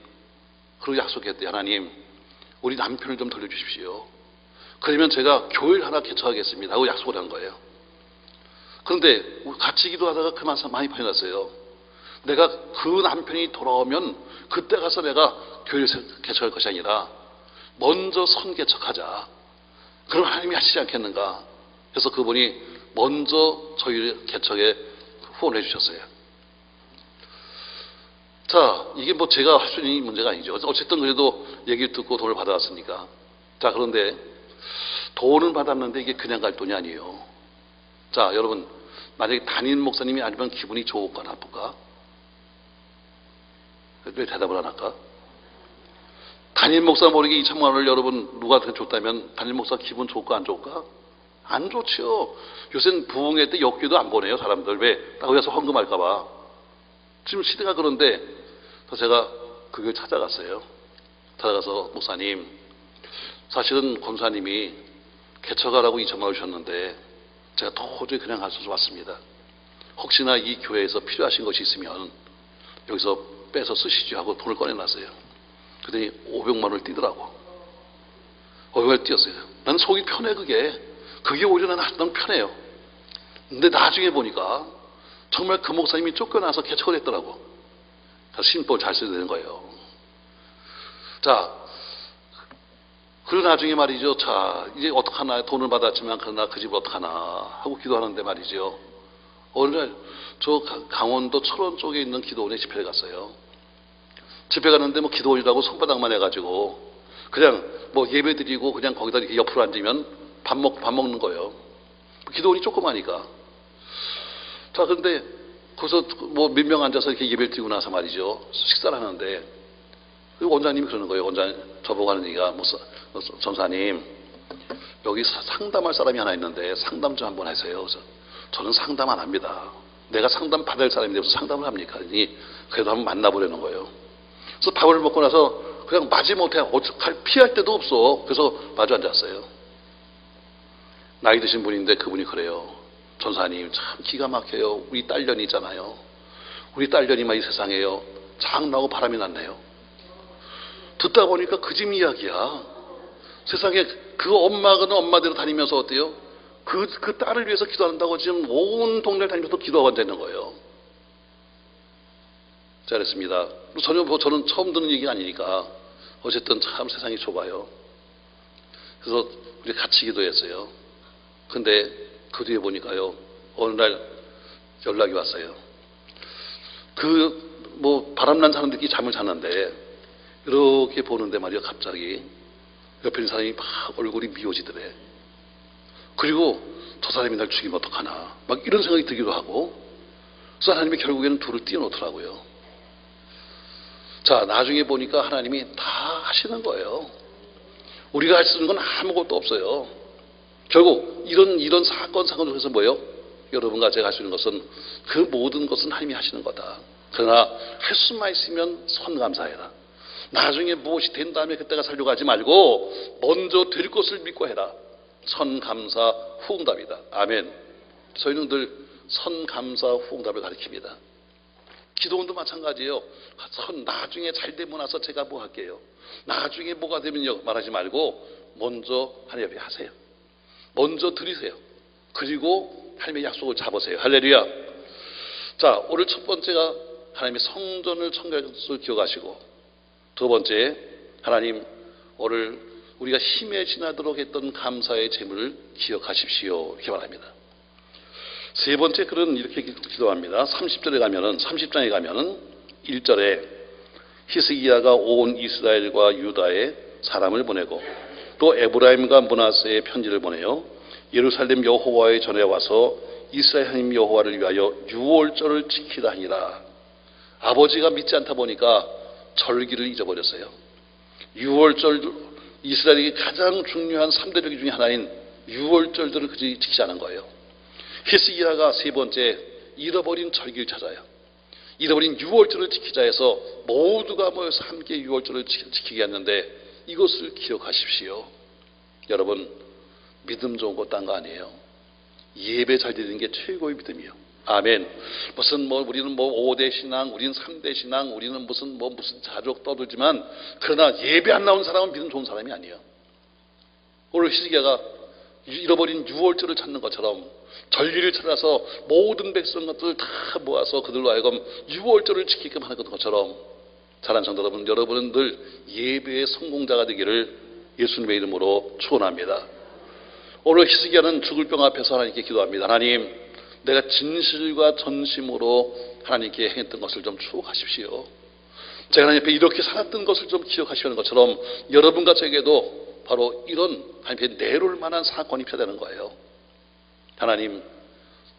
Speaker 1: 그리고 약속했대요. 하나님, 우리 남편을 좀 돌려주십시오. 그러면 제가 교회를 하나 개척하겠습니다 하고 약속을 한 거예요. 그런데 같이 기도하다가 그만 많이 파해놨어요. 내가 그 남편이 돌아오면 그때 가서 내가 교회를 개척할 것이 아니라 먼저 선 개척하자. 그럼 하나님이 하시지 않겠는가? 그래서 그분이 먼저 저희 개척에 후원해 주셨어요. 자, 이게 뭐 제가 할 수 있는 문제가 아니죠. 어쨌든 그래도 얘기를 듣고 돈을 받아왔으니까. 자, 그런데 돈을 받았는데 이게 그냥 갈 돈이 아니에요. 자, 여러분, 만약에 담임 목사님이 아니면 기분이 좋을까 나쁠까? 왜 대답을 안 할까? 담임 목사 모르게 2천만 원을 여러분 누구한테 줬다면 담임 목사 기분 좋을까 안 좋을까? 안 좋죠. 요새는 부흥회 때 역기도 안 보내요. 사람들 왜? 딱 위에서 헌금할까 봐. 지금 시대가 그런데 제가 그 교회 찾아갔어요. 찾아가서 목사님, 사실은 권사님이 개척하라고 2천만 원 주셨는데 제가 도저히 그냥 갈 수 왔습니다. 혹시나 이 교회에서 필요하신 것이 있으면 여기서 빼서 쓰시죠 하고 돈을 꺼내놨어요. 그랬더니 500만 원을 띄더라고. 500만 원을 띄었어요. 난 속이 편해. 그게 오히려 난 편해요. 근데 나중에 보니까 정말 그 목사님이 쫓겨나서 개척을 했더라고. 그래서 신법을 잘 써야 되는 거예요. 자, 그리고 나중에 말이죠. 자, 이제 어떡하나, 돈을 받았지만 그러나 그 집을 어떡하나 하고 기도하는데 말이죠. 어느 날 저 강원도 철원 쪽에 있는 기도원에 집회를 갔어요. 집회 갔는데 뭐 기도원이라고 손바닥만 해가지고 그냥 뭐 예배 드리고 그냥 거기다 이렇게 옆으로 앉으면 밥 먹는 거예요. 기도원이 조그마니까. 자, 그런데 거기서 뭐 몇 명 앉아서 이렇게 예배를 드리고 나서 말이죠. 식사를 하는데 그 원장님이 그러는 거예요. 저보고 하는 얘기가 전사님, 여기 상담할 사람이 하나 있는데 상담 좀 한번 하세요. 그래서 저는 상담 안 합니다. 내가 상담 받을 사람인데 무슨 상담을 합니까? 그래도 한번 만나보려는 거예요. 그래서 밥을 먹고 나서 그냥 마지못해 피할 데도 없어. 그래서 마주 앉았어요. 나이 드신 분인데 그분이 그래요. 전사님, 참 기가 막혀요. 우리 딸년이 있잖아요. 우리 딸년이만 이 세상에요. 장나고 바람이 났네요. 듣다 보니까 그 집 이야기야. 세상에 그 엄마대로 다니면서 어때요? 그 딸을 위해서 기도한다고 지금 온 동네를 다니면서 기도하고 앉아있는 거예요. 잘했습니다. 저는 처음 듣는 얘기가 아니니까 어쨌든 참 세상이 좁아요. 그래서 우리 같이 기도했어요. 근데 그 뒤에 보니까요, 어느 날 연락이 왔어요. 바람난 사람들끼리 잠을 잤는데 이렇게 보는데 말이야, 갑자기 옆에 있는 사람이 막 얼굴이 미워지더래. 그리고 저 사람이 날 죽이면 어떡하나 막 이런 생각이 들기도 하고, 그래서 하나님이 결국에는 둘을 띄워놓더라고요. 자, 나중에 보니까 하나님이 다 하시는 거예요. 우리가 할 수 있는 건 아무것도 없어요. 결국 이런 사건 속에서 뭐예요? 여러분과 제가 할 수 있는 것은 그 모든 것은 하나님이 하시는 거다. 그러나 할 수만 있으면 선감사해라. 나중에 무엇이 된 다음에 그때가 살려고 하지 말고 먼저 될 것을 믿고 해라. 선감사 후응답이다. 아멘. 저희는 늘 선감사 후응답을 가르칩니다. 기도원도 마찬가지예요. 나중에 잘 되고 나서 제가 뭐 할게요. 나중에 뭐가 되면요 말하지 말고 먼저 하나님 앞에 하세요. 먼저 드리세요. 그리고 하나님의 약속을 잡으세요. 할렐루야. 자, 오늘 첫 번째가 하나님의 성전을 청결할 것을 기억하시고, 두 번째, 하나님 오늘 우리가 힘에 지나도록 했던 감사의 재물을 기억하십시오. 이렇게 말합니다. 세 번째 글은 이렇게 기도합니다. 30장에 가면은 1절에 히스기야가 온 이스라엘과 유다에 사람을 보내고 또 에브라임과 므낫세에 편지를 보내요. 예루살렘 여호와의 전에 와서 이스라엘 하나님 여호와를 위하여 유월절을 지키라 하니라. 아버지가 믿지 않다 보니까 절기를 잊어버렸어요. 유월절, 이스라엘에게 가장 중요한 3대 절기 중에 하나인 유월절들을 그들이 지키지 않은 거예요. 히스기야가 세 번째 잃어버린 절기를 찾아요. 잃어버린 유월절을 지키자 해서 모두가 모여서 함께 유월절을 지키게 했는데 이것을 기억하십시오. 여러분, 믿음 좋은 거 딴 거 아니에요. 예배 잘 드리는 게 최고의 믿음이요. 아멘. 무슨 우리는 5대 신앙, 우리는 3대 신앙, 우리는 무슨 자족 떠들지만 그러나 예배 안 나온 사람은 믿음 좋은 사람이 아니에요. 오늘 히스기야가 잃어버린 유월절을 찾는 것처럼 절기를 찾아서 모든 백성들을 다 모아서 그들로 하여금 유월절을 지키게끔 하는 것처럼, 사랑하는 성도 여러분, 여러분은 늘 예배의 성공자가 되기를 예수님의 이름으로 축원합니다. 오늘 히스기야는 죽을 병 앞에서 하나님께 기도합니다. 하나님, 내가 진실과 전심으로 하나님께 행했던 것을 좀 추억하십시오. 제가 하나님 앞에 이렇게 살았던 것을 좀 기억하시는 것처럼 여러분과 저에게도 바로 이런 하나님 앞에 내놓을 만한 사건이 필요하다는 거예요. 하나님,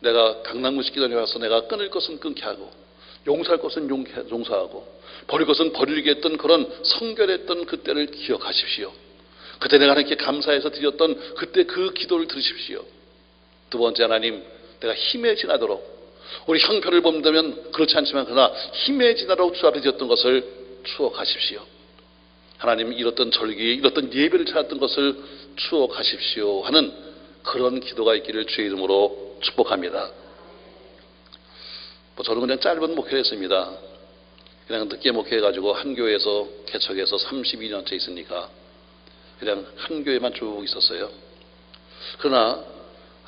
Speaker 1: 내가 강남구식 기도에 와서 내가 끊을 것은 끊게 하고 용서할 것은 용서하고 버릴 것은 버리게 했던 그런 성결했던 그때를 기억하십시오. 그때 내가 하나님께 감사해서 드렸던 그때 그 기도를 들으십시오. 두 번째, 하나님, 내가 힘에 지나도록, 우리 형편을 본다면 그렇지 않지만 그러나 힘에 지나도록 주 앞에 드렸던 것을 추억하십시오. 하나님, 잃었던 절기, 잃었던 예배를 찾았던 것을 추억하십시오 하는 그런 기도가 있기를 주의 이름으로 축복합니다. 저는 그냥 짧은 목회를 했습니다. 그냥 늦게 목회해가지고 한 교회에서 개척해서 32년째 있으니까 그냥 한 교회만 쭉 있었어요. 그러나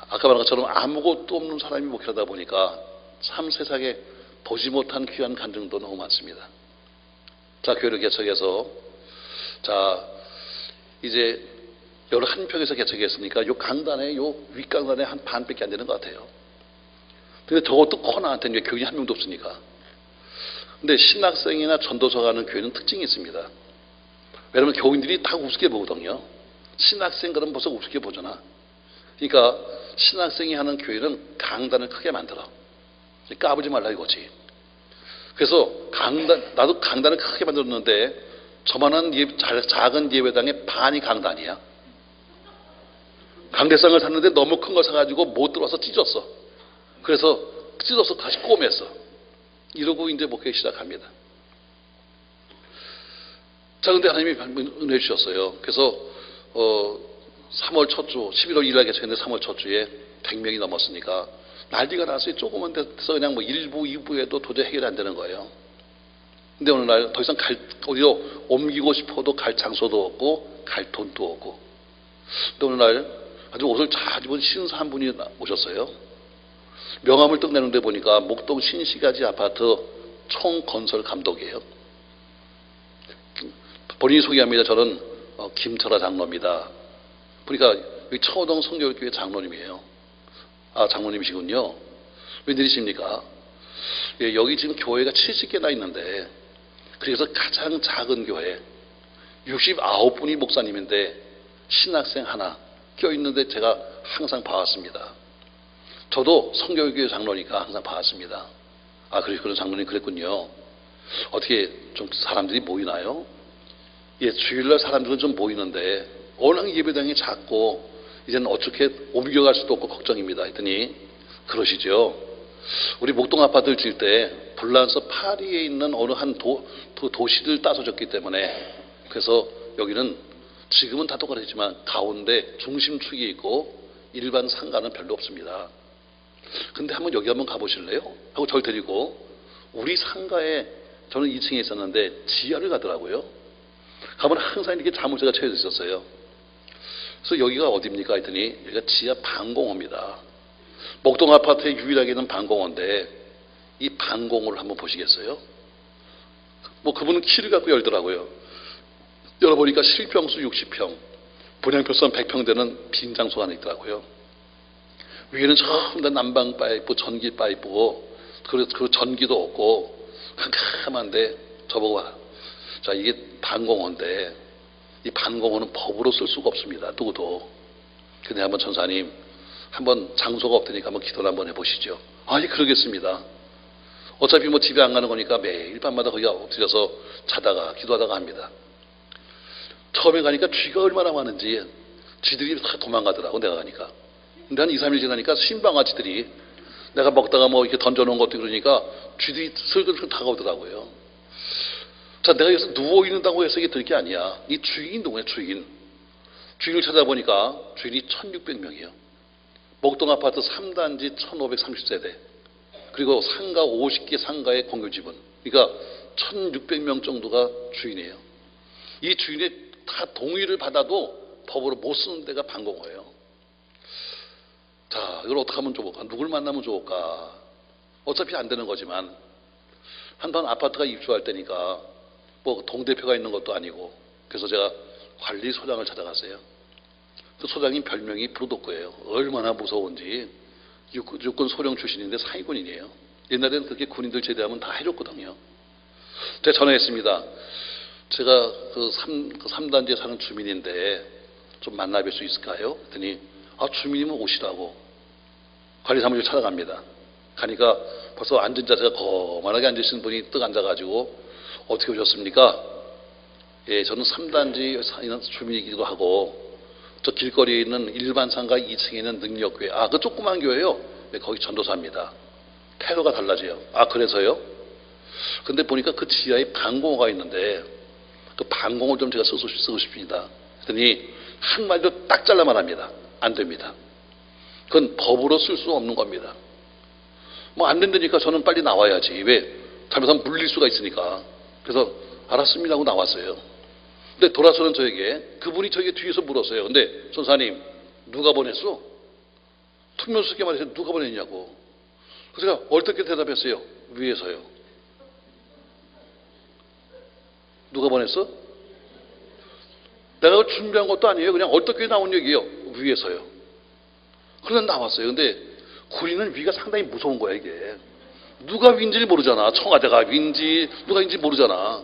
Speaker 1: 아까 말한 것처럼 아무것도 없는 사람이 목회하다 보니까 참 세상에 보지 못한 귀한 간증도 너무 많습니다. 자, 교회를 개척해서 이제 11평에서 개척했으니까 요 강단에, 요 윗강단에 한 반밖에 안 되는 것 같아요. 근데 저것도 코너한테는 교인이 한 명도 없으니까. 근데 신학생이나 전도서 가는 교회는 특징이 있습니다. 왜냐면 교인들이 다 우습게 보거든요. 신학생 그러면 벌써 우습게 보잖아. 그러니까 신학생이 하는 교회는 강단을 크게 만들어. 까부지 말라 이거지. 그래서 나도 강단을 크게 만들었는데 저만한 작은 예배당의 반이 강단이야. 강대상을 샀는데 너무 큰 걸 사가지고 못 들어와서 찢었어. 그래서 찢어서 다시 꼬맸어. 이러고 이제 목회 시작합니다. 자, 근데 하나님이 은혜 주셨어요. 그래서 3월 첫 주, 11월 1일 날 개척했는데 3월 첫 주에 100명이 넘었으니까 난리가 났어요. 조그만 데서 그냥 1부, 2부에도 도저히 해결이 안 되는 거예요. 근데 오늘 날 더 이상 어디로 옮기고 싶어도 갈 장소도 없고 갈 돈도 없고. 근데 오늘 날 아주 옷을 잘 입은 신사 한 분이 오셨어요. 명함을 떡 내는데 보니까 목동 신시가지 아파트 총건설 감독이에요. 본인이 소개합니다. 저는 김철아 장로입니다. 보니까 여기 청호동 성교육교회 장로님이에요. 아, 장로님이시군요. 웬일이십니까? 예, 여기 지금 교회가 70개나 있는데 그래서 가장 작은 교회 69분이 목사님인데 신학생 하나 껴있는데 제가 항상 봐왔습니다. 저도 성교육교회 장로니까 항상 봐왔습니다. 아, 그런 장로님 그랬군요. 어떻게 좀 사람들이 모이나요? 예, 주일날 사람들은 좀 모이는데 워낙 예배당이 작고 이제는 어떻게 옮겨갈 수도 없고 걱정입니다 했더니 그러시죠. 우리 목동 아파트를 지을 때 불란서 파리에 있는 어느 한 도시를 따서 졌기 때문에 그래서 여기는 지금은 다 똑같지만 가운데 중심축이 있고 일반 상가는 별로 없습니다. 근데 여기 한번 가보실래요? 하고 저를 데리고 우리 상가에 저는 2층에 있었는데 지하를 가더라고요. 가면 항상 이렇게 자물쇠가 채워져 있었어요. 그래서 여기가 어디입니까? 했더니 여기가 지하 방공호입니다. 목동 아파트에 유일하게 있는 방공호인데 이 방공호를 한번 보시겠어요? 그분은 키를 갖고 열더라고요. 열어보니까 실평수 60평, 분양표선 100평 되는 빈 장소가 하나 있더라고요. 위에는 전부 다 난방 파이프, 전기 파이프고 그 전기도 없고 캄캄한데 저보고 와. 자, 이게 반공호인데 이 반공호는 법으로 쓸 수가 없습니다. 누구도. 근데 한번 전사님 한번 장소가 없으니까 한번 기도를 한번 해보시죠. 예, 그러겠습니다. 어차피 집에 안 가는 거니까 매일 밤마다 거기 엎드려서 자다가 기도하다가 합니다. 처음에 가니까 쥐가 얼마나 많은지 쥐들이 다 도망가더라고 내가 가니까. 근데 한 2, 3일 지나니까 신방아지들이 내가 먹다가 이렇게 던져놓은 것도 그러니까 쥐들이 슬슬 다가오더라고요. 자, 내가 여기서 누워있는다고 해서 이게 될 게 아니야. 이 주인 누구냐, 주인. 주인을 찾아보니까 주인이 1600명이에요. 목동 아파트 3단지 1530세대. 그리고 상가 50개 상가의 공유지분. 그러니까 1600명 정도가 주인이에요. 이 주인의 다 동의를 받아도 법으로 못 쓰는 데가 방공호예요. 자, 이걸 어떻게 하면 좋을까? 누굴 만나면 좋을까? 어차피 안 되는 거지만 한번 아파트가 입주할 때니까 동대표가 있는 것도 아니고 그래서 제가 관리소장을 찾아갔어요. 그 소장님 별명이 브루도코예요. 얼마나 무서운지. 육군 소령 출신인데 사위군인이에요. 옛날에는 그렇게 군인들 제대하면 다 해줬거든요. 제가 전화했습니다. 제가 그 3단지에 사는 주민인데 좀 만나뵐 수 있을까요? 그랬더니 주민이면 오시라고. 관리사무실 찾아갑니다. 가니까 벌써 앉은 자세가 거만하게 앉으신 분이 떡 앉아가지고 어떻게 오셨습니까? 예, 저는 3단지 주민이기도 하고 저 길거리에 있는 일반 상가 2층에 있는 능력교회. 그 조그만 교회요? 네, 거기 전도사입니다. 태도가 달라져요. 그래서요? 근데 보니까 그 지하에 방공호가 있는데 그 방공호 좀 제가 쓰고 싶습니다. 그랬더니 한마디로 딱 잘라 말합니다. 안 됩니다. 그건 법으로 쓸 수 없는 겁니다. 안 된다니까 저는 빨리 나와야지. 왜? 잘못하면 물릴 수가 있으니까. 그래서 알았습니다 하고 나왔어요. 근데 돌아서는 저에게 그분이 저에게 뒤에서 물었어요. 근데 전사님 누가 보냈어? 퉁명스럽게 말해서 누가 보냈냐고. 그래서 제가 어떻게 대답했어요? 위에서요. 누가 보냈어? 내가 준비한 것도 아니에요. 그냥 어떻게 나온 얘기예요. 위에서요. 그래서 나왔어요. 근데 군인은 위가 상당히 무서운 거야 이게. 누가 위인지를 모르잖아. 청와대가 위인지 누가 위인지 모르잖아.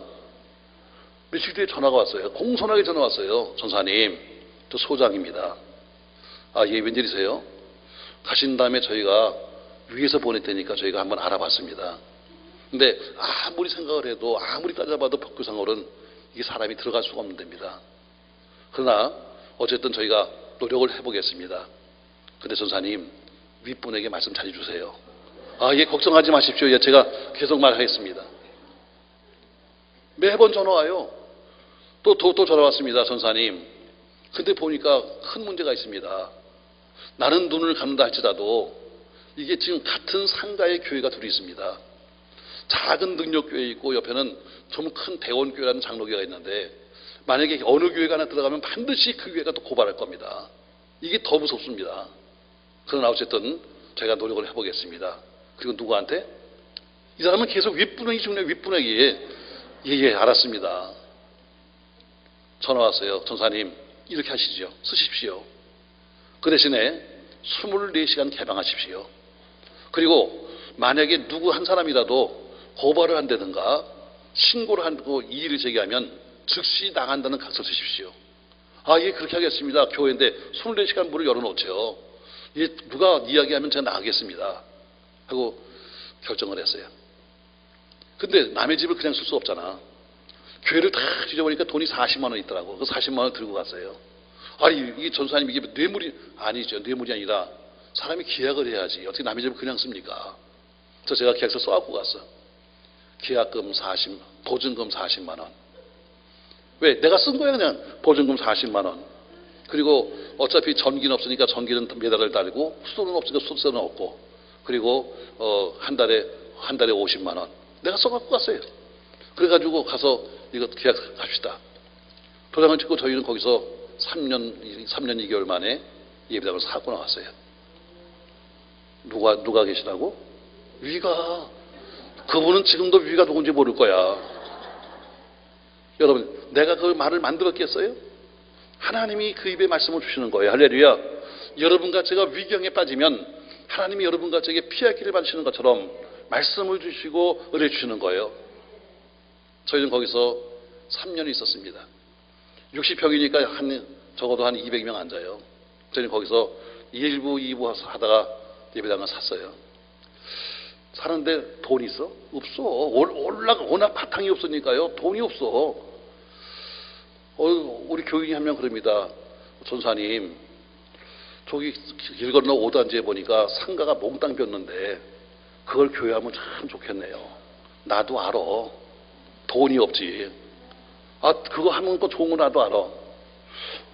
Speaker 1: 며칠 뒤에 전화가 왔어요. 공손하게 전화 왔어요. 전사님 저 소장입니다. 예, 웬일이세요? 가신 다음에 저희가 위에서 보냈다니까 저희가 한번 알아봤습니다. 근데 아무리 생각을 해도 아무리 따져봐도 법규상으로는 이게 사람이 들어갈 수가 없는 데입니다. 그러나 어쨌든 저희가 노력을 해보겠습니다. 근데 전사님 윗분에게 말씀 잘 해주세요. 예, 걱정하지 마십시오. 예, 제가 계속 말하겠습니다. 매번 전화 와요. 또 전화 왔습니다. 전사님. 근데 보니까 큰 문제가 있습니다. 나는 눈을 감는다 할지라도 이게 지금 같은 상가의 교회가 둘이 있습니다. 작은 능력교회 있고 옆에는 좀 큰 대원교회라는 장로교회가 있는데 만약에 어느 교회가 하나 들어가면 반드시 그 교회가 또 고발할 겁니다. 이게 더 무섭습니다. 그러나 어쨌든 제가 노력을 해보겠습니다. 그리고 누구한테? 이 사람은 계속 윗분에게 중요해. 윗분에게. 예, 알았습니다. 전화 왔어요. 전사님 이렇게 하시죠. 쓰십시오. 그 대신에 24시간 개방하십시오. 그리고 만약에 누구 한 사람이라도 고발을 한다든가 신고를 하고 이의를 제기하면 즉시 나간다는 각서를 쓰십시오. 예, 그렇게 하겠습니다. 교회인데 24시간 문을 열어놓죠. 누가 이야기하면 제가 나가겠습니다. 하고 결정을 했어요. 근데 남의 집을 그냥 쓸 수 없잖아. 교회를 다 뒤져보니까 돈이 40만 원 있더라고. 그 40만 원 들고 갔어요. 아니, 이 전사님 이게 뇌물이 아니죠. 뇌물이 아니라 사람이 계약을 해야지. 어떻게 남의 집을 그냥 씁니까? 그래서 제가 계약서 써갖고 갔어. 계약금 보증금 40만 원. 왜? 내가 쓴 거야 그냥. 보증금 40만 원. 그리고 어차피 전기는 없으니까 전기는 매달을 달고 수도는 없으니까 수도세는 없고, 그리고 한 달에 50만 원 내가 써갖고 갔어요. 그래가지고 가서 이거 계약합시다. 도장을 찍고 저희는 거기서 3년 2개월 만에 예배당을 사고 나왔어요. 누가 계시다고? 위가. 그분은 지금도 위가 누군지 모를 거야. 여러분, 내가 그 말을 만들었겠어요? 하나님이 그 입에 말씀을 주시는 거예요. 할렐루야. 여러분과 제가 위경에 빠지면 하나님이 여러분과 제게 피할 길을 만드시는 것처럼 말씀을 주시고 은혜 주시는 거예요. 저희는 거기서 3년을 있었습니다. 60평이니까 적어도 한 200명 앉아요. 저희는 거기서 1부, 2부 하다가 예배당을 샀어요. 사는데 돈이 있어? 없어. 워낙 바탕이 없으니까요. 돈이 없어. 우리 교인이 한 명 그럽니다. 전사님, 저기 길 건너 5단지에 보니까 상가가 몽땅 폈는데 그걸 교회하면 참 좋겠네요. 나도 알아. 돈이 없지. 그거 하면 또 좋은 거 나도 알아.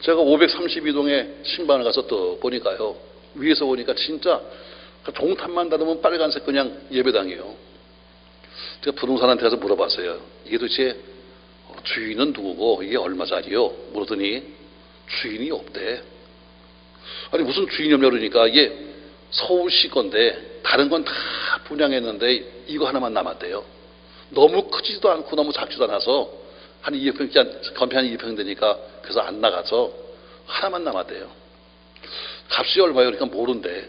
Speaker 1: 제가 532동에 신방을 가서 또 보니까요. 위에서 보니까 진짜 종탑만 닫으면 빨간색 그냥 예배당이에요. 제가 부동산한테 가서 물어봤어요. 이게 도대체 주인은 누구고 이게 얼마짜리요? 물었더니 주인이 없대. 아니 무슨 주인이 없냐 그러니까 이게 서울시 건데 다른 건 다 분양했는데 이거 하나만 남았대요. 너무 크지도 않고 너무 작지도 않아서 한 2평, 건폐 한 2평 되니까 그래서 안 나가서 하나만 남았대요. 값이 얼마예요? 그러니까 모른대.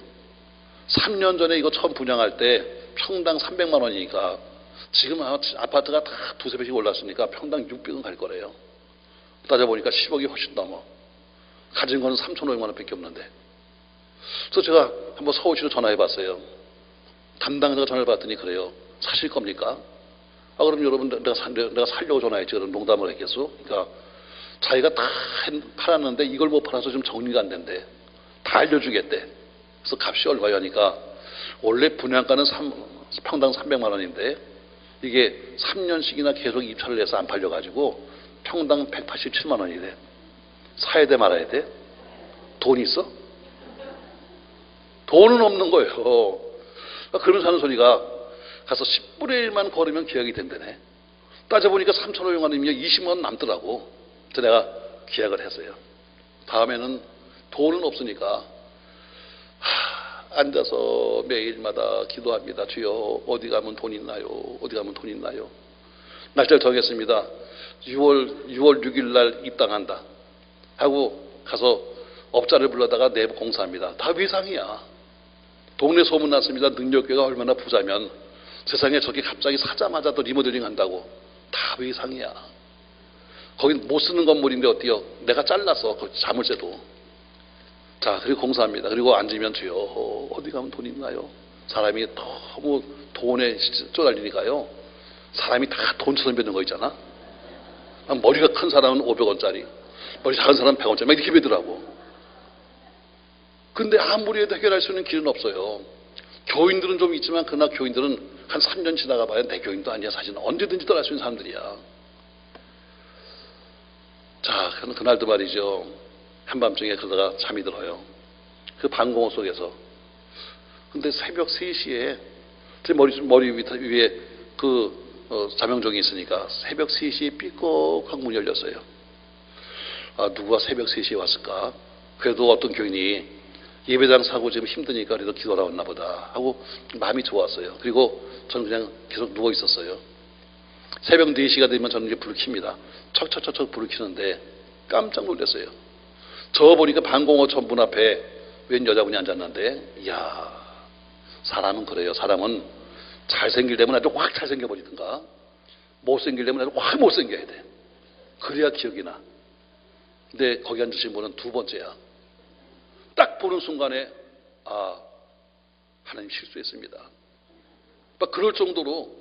Speaker 1: 3년 전에 이거 처음 분양할 때 평당 300만 원이니까 지금 아파트가 다 두세 배씩 올랐으니까 평당 600은 갈 거래요. 따져보니까 10억이 훨씬 넘어. 가진 거는 3,500만 원밖에 없는데. 그래서 제가 한번 서울시로 전화해 봤어요. 담당자가 전화를 받더니 그래요. 사실 겁니까? 그럼 여러분 내가 살려고 전화했지. 그럼 농담을 했겠어? 그러니까 자기가 다 팔았는데 이걸 못 팔아서 좀 정리가 안 된대. 다 알려주겠대. 그래서 값이 얼마야 하니까 원래 분양가는 평당 300만 원인데 이게 3년씩이나 계속 입찰을 해서 안 팔려가지고 평당 187만 원이래. 사야 돼 말아야 돼? 돈 있어? 돈은 없는 거예요. 그런 사는 소리가 가서 10분의 1만 걸으면 계약이 된다네. 따져보니까 3,500만 원이면 20만 원 남더라고. 그래서 내가 계약을 했어요. 다음에는 돈은 없으니까 앉아서 매일마다 기도합니다. 주여 어디 가면 돈 있나요? 어디 가면 돈 있나요? 날짜를 정했습니다. 6월 6일 날 입당한다 하고 가서 업자를 불러다가 내부 공사합니다. 다 외상이야. 동네 소문났습니다. 능력교회가 얼마나 부자면 세상에 저기 갑자기 사자마자 또 리모델링 한다고. 다 외상이야. 거긴 못 쓰는 건물인데 어때요? 내가 잘라서 자물쇠도. 자, 그리고 공사합니다. 그리고 앉으면 주여 어디 가면 돈 있나요? 사람이 너무 돈에 쪼달리니까요. 사람이 다 돈처럼 뱉는 거 있잖아. 머리가 큰 사람은 500원짜리, 머리 작은 사람은 100원짜리 막 이렇게 뱉더라고. 근데 아무리 해도 해결할 수 있는 길은 없어요. 교인들은 좀 있지만 그러나 교인들은 한 3년 지나가 봐야 내 교인도 아니야. 사실은 언제든지 떠날 수 있는 사람들이야. 자, 그날도 말이죠. 한밤중에 그러다가 잠이 들어요. 그 방공호 속에서. 근데 새벽 3시에 제 머리 위에 자명종이 있으니까 새벽 3시에 삐걱하고 문이 열렸어요. 누가 새벽 3시에 왔을까? 그래도 어떤 교인이 예배당 사고 지금 힘드니까 그래도 기도하러 왔나 보다 하고 마음이 좋았어요. 그리고 저는 그냥 계속 누워 있었어요. 새벽 4시가 되면 저는 이제 불을 켭니다. 척척척척 불을 켜는데 깜짝 놀랐어요. 저 보니까 방공호 문 앞에 웬 여자분이 앉았는데, 이야, 사람은 그래요. 사람은 잘생기려면 아주 확 잘생겨버리든가 못생기려면 아주 확 못생겨야 돼. 그래야 기억이 나. 근데 거기 앉으신 분은 두 번째야. 딱 보는 순간에 하나님 실수했습니다. 막 그럴 정도로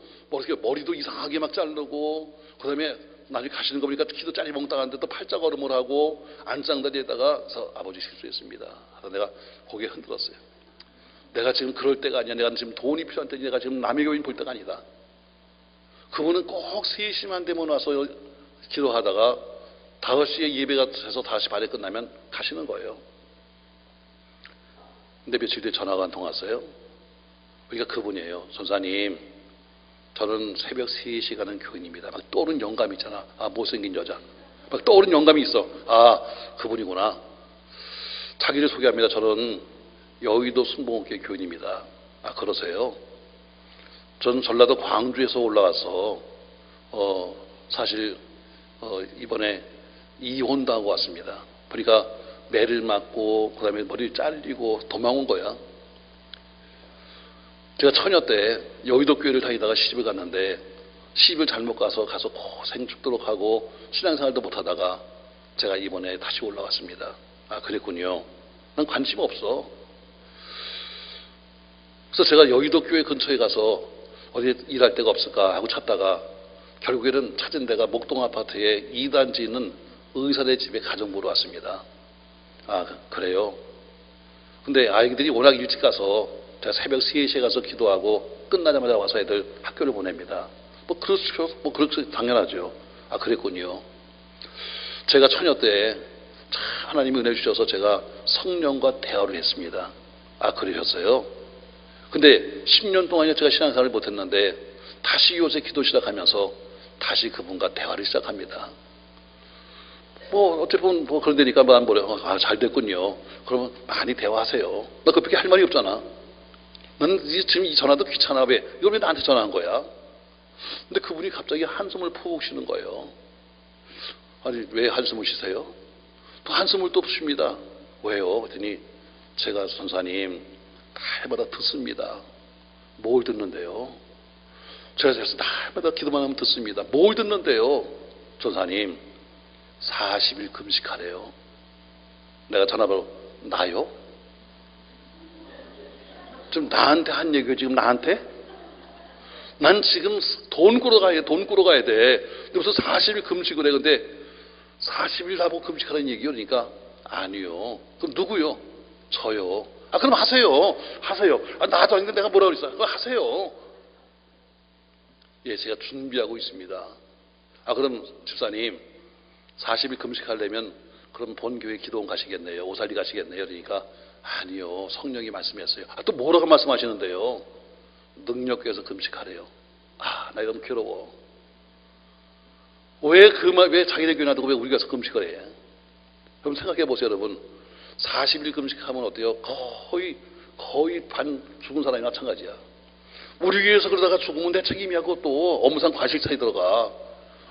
Speaker 1: 머리도 이상하게 막 자르고, 그 다음에 나중에 가시는 거 보니까 키도 짜리몽땅한데 또 팔자걸음을 하고 안장다리에다가 아버지 실수했습니다. 그래서 내가 고개 흔들었어요. 내가 지금 그럴 때가 아니야. 내가 지금 돈이 필요한 때, 내가 지금 남의 교인 볼 때가 아니다. 그분은 꼭 3시만 되면 와서 기도하다가 5시에 예배가 돼서 다시 발에 끝나면 가시는 거예요. 근데 며칠 뒤에 전화가 한 통 왔어요. 그러니까 그분이에요. 전사님, 저는 새벽 3시 가는 교인입니다. 막 떠오른 영감이 있잖아. 아, 못생긴 여자. 막 떠오른 영감이 있어. 아, 그분이구나. 자기를 소개합니다. 저는 여의도 순복음교회 교인입니다. 아, 그러세요? 저는 전라도 광주에서 올라와서 사실 이번에 이혼당하고 왔습니다. 그러니까 매를 맞고 그다음에 머리를 잘리고 도망온 거야. 제가 처녀 때 여의도 교회를 다니다가 시집을 갔는데 시집을 잘못 가서 고생 죽도록 하고 신앙생활도 못하다가 제가 이번에 다시 올라왔습니다. 아, 그랬군요. 난 관심 없어. 그래서 제가 여의도 교회 근처에 가서 어디 일할 데가 없을까 하고 찾다가 결국에는 찾은 데가 목동 아파트에 2단지 있는 의사네 집에 가정 보러 왔습니다. 아, 그래요? 근데 아이들이 워낙 일찍 가서 제가 새벽 3시에 가서 기도하고 끝나자마자 와서 애들 학교를 보냅니다. 그렇죠. 그렇죠. 당연하죠. 아, 그랬군요. 제가 처녀 때 참 하나님이 은혜 주셔서 제가 성령과 대화를 했습니다. 아, 그러셨어요? 근데 10년 동안이나 제가 신앙생활을 못했는데 다시 요새 기도 시작하면서 다시 그분과 대화를 시작합니다. 어쨌든 그런데니까 아, 잘 됐군요. 그러면 많이 대화하세요. 나 그밖에 할 말이 없잖아. 난 지금 이 전화도 귀찮아. 이걸 왜 나한테 전화한 거야? 근데 그분이 갑자기 한숨을 푹 쉬는 거예요. 아니, 왜 한숨을 쉬세요? 또 한숨을 또 쉽니다. 왜요? 그랬더니 제가 선사님 날마다 듣습니다. 뭘 듣는데요? 제가 그래서 날마다 기도만 하면 듣습니다. 뭘 듣는데요? 전사님 40일 금식하래요. 내가 전화번호 나요? 지금 나한테 한 얘기예요. 지금 나한테? 난 지금 돈 꾸러 가야 돼. 근데 무슨 40일 금식을 해. 근데 40일 나보고 금식하라는 얘기요. 그러니까 아니요. 그럼 누구요? 저요. 아, 그럼 하세요. 아, 나도 아닌데 내가 뭐라고 그랬어요? 그럼 하세요. 예, 제가 준비하고 있습니다. 아, 그럼 집사님 40일 금식하려면 그럼 본교회 기도원 가시겠네요. 오살리 가시겠네요. 그러니까 아니요. 성령이 말씀했어요. 아, 또 뭐라고 말씀하시는데요? 능력교회에서 금식하래요. 아, 나 이러면 괴로워. 왜 자기네 교회 놔두고 왜 우리 가서 금식을 해? 그럼 생각해 보세요, 여러분. 40일 금식하면 어때요? 거의 반 죽은 사람이 마찬가지야. 우리 교회에서 그러다가 죽으면 내 책임이야. 그것도 업무상 과실차에 들어가.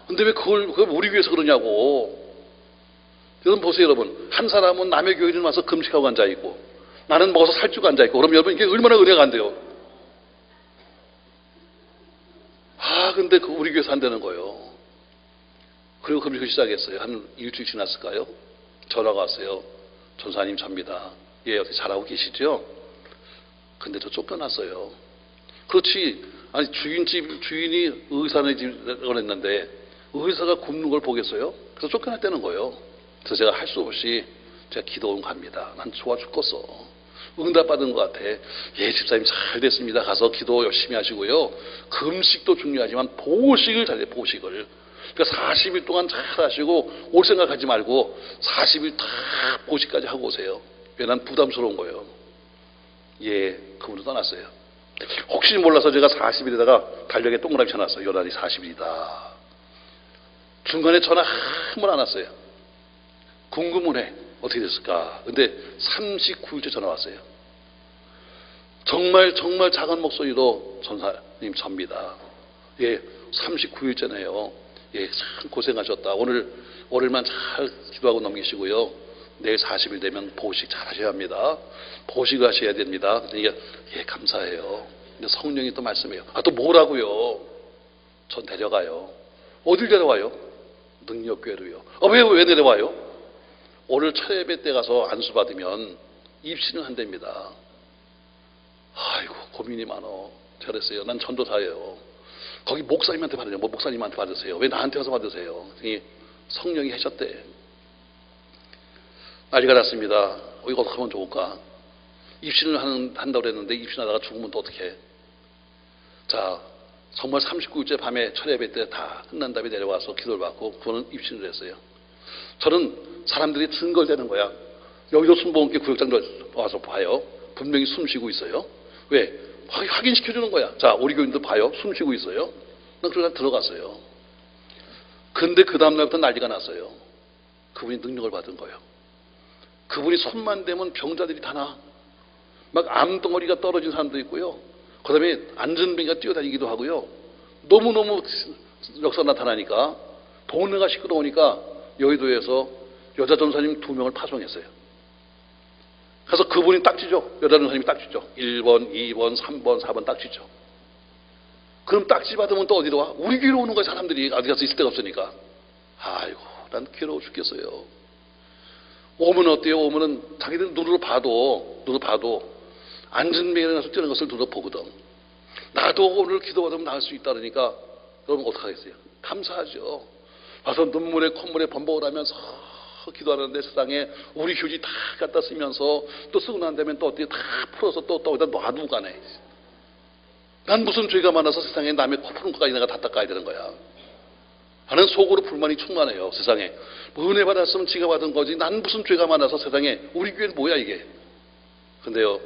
Speaker 1: 근데 왜 그걸 우리 교회에서 그러냐고. 여러분 보세요, 여러분. 한 사람은 남의 교회를 와서 금식하고 앉아있고 나는 먹어서 살찌고 앉아있고 그럼 여러분 이게 얼마나 은혜가 안 돼요? 아, 근데 우리 교회에서 안 되는 거예요. 그리고 금식을 시작했어요. 한 일주일 지났을까요? 전화가 왔어요. 전사님 접니다. 예, 어떻게 잘하고 계시죠? 근데 저 쫓겨났어요. 그렇지. 아니, 주인이 의사네 집을 했는데 의사가 굶는 걸 보겠어요? 그래서 쫓겨났다는 거예요. 그래서 제가 할 수 없이 제가 기도원 갑니다. 난 좋아 죽겠어. 응답받은 것 같아. 예, 집사님 잘 됐습니다. 가서 기도 열심히 하시고요. 금식도 중요하지만 보식을 잘해, 보식을. 그러니까 40일 동안 잘 하시고 올 생각하지 말고 40일 다 보식까지 하고 오세요. 왜? 난 부담스러운 거예요. 예, 그분도 떠났어요. 혹시 몰라서 제가 40일에다가 달력에 동그라미 쳐놨어요. 요날이 40일이다. 중간에 전화 한 번 안 왔어요. 궁금은 해. 어떻게 됐을까? 근데 39일째 전화 왔어요. 정말 작은 목소리로 전사님 접니다. 예, 39일째네요. 예, 참 고생하셨다. 오늘만 잘 기도하고 넘기시고요. 내일 40일 되면 보식 잘 하셔야 합니다. 보식을 하셔야 됩니다. 그러니까 예, 감사해요. 근데 성령이 또 말씀해요. 아, 또 뭐라고요? 전 데려가요. 어딜 데려와요? 능력교회로요. 왜 내려와요? 오늘 첫 예배 때 가서 안수 받으면 입시는 한답니다. 아이고, 고민이 많어. 제가 그랬어요. 난 전도사예요. 거기 목사님한테 받으냐? 뭐 목사님한테 받으세요? 왜 나한테 와서 받으세요? 그랬더니 성령이 하셨대. 난리가 났습니다. 이거 어떻게 하면 좋을까? 입신을 한다고 그랬는데 입신하다가 죽으면 또 어떻게 해? 자, 정말 39일째 밤에 철야배 때 다 끝난 다음에 내려와서 기도를 받고 그거는 입신을 했어요. 저는 사람들이 증거되는 거야. 여기도 순복음교회 구역장들 와서 봐요. 분명히 숨 쉬고 있어요. 왜? 확인시켜주는 거야. 자, 우리 교인들 봐요. 숨 쉬고 있어요. 난 그러다 들어갔어요. 근데 그 다음날부터 난리가 났어요. 그분이 능력을 받은 거예요. 그분이 손만 대면 병자들이 다 나. 막 암덩어리가 떨어진 사람도 있고요. 그 다음에 안전뱅이가 뛰어다니기도 하고요. 너무너무 역사 나타나니까 동네가 시끄러우니까 여의도에서 여자 전사님 2명을 파송했어요. 그래서 그분이 딱지죠. 여자 전사님이 딱지죠. 1번, 2번, 3번, 4번 딱지죠. 그럼 딱지 받으면 또 어디로 와? 우리 귀로 오는 거야. 사람들이 어디 가서 있을 데가 없으니까. 아이고, 난 괴로워 죽겠어요. 오면 어때요? 오면은 자기들 눈으로 봐도 안전뱅이에 가서 뛰는 것을 눈으로 보거든. 나도 오늘 기도받으면 나을 수 있다 그러니까 여러분 어떡하겠어요? 감사하죠. 와서 눈물에 콧물에 범벅을 하면서 기도하는데 세상에 우리 휴지 다 갖다 쓰면서 또 쓰고 난 다음에 또 어떻게 다 풀어서 또 어디다 놔두고 가네. 난 무슨 죄가 많아서 세상에 남의 코 푸는 것까지 내가 다 닦아야 되는 거야. 나는 속으로 불만이 충만해요. 세상에 은혜 받았으면 지가 받은 거지. 난 무슨 죄가 많아서 세상에 우리 교회는 뭐야 이게. 근데요,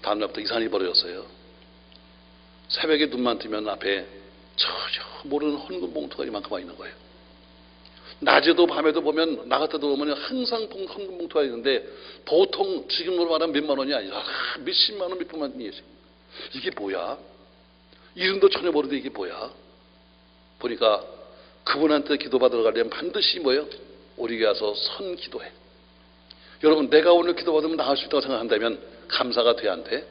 Speaker 1: 다음날부터 이상한 일이 벌어졌어요. 새벽에 눈만 뜨면 앞에 전혀 모르는 헌금 봉투가 이만큼 와 있는 거예요. 낮에도 밤에도 보면 나 같아도 보면 항상 헌금 봉투가 있는데 보통 지금으로 말하면 몇만 원이 아니라 몇십만 원, 몇백만 원이지. 이게 뭐야? 이름도 전혀 모르는데 이게 뭐야? 보니까 그분한테 기도받으러 가려면 반드시 뭐예요? 우리 교회 와서 선 기도해. 여러분, 내가 오늘 기도받으면 나을 수 있다고 생각한다면 감사가 돼야 안 돼?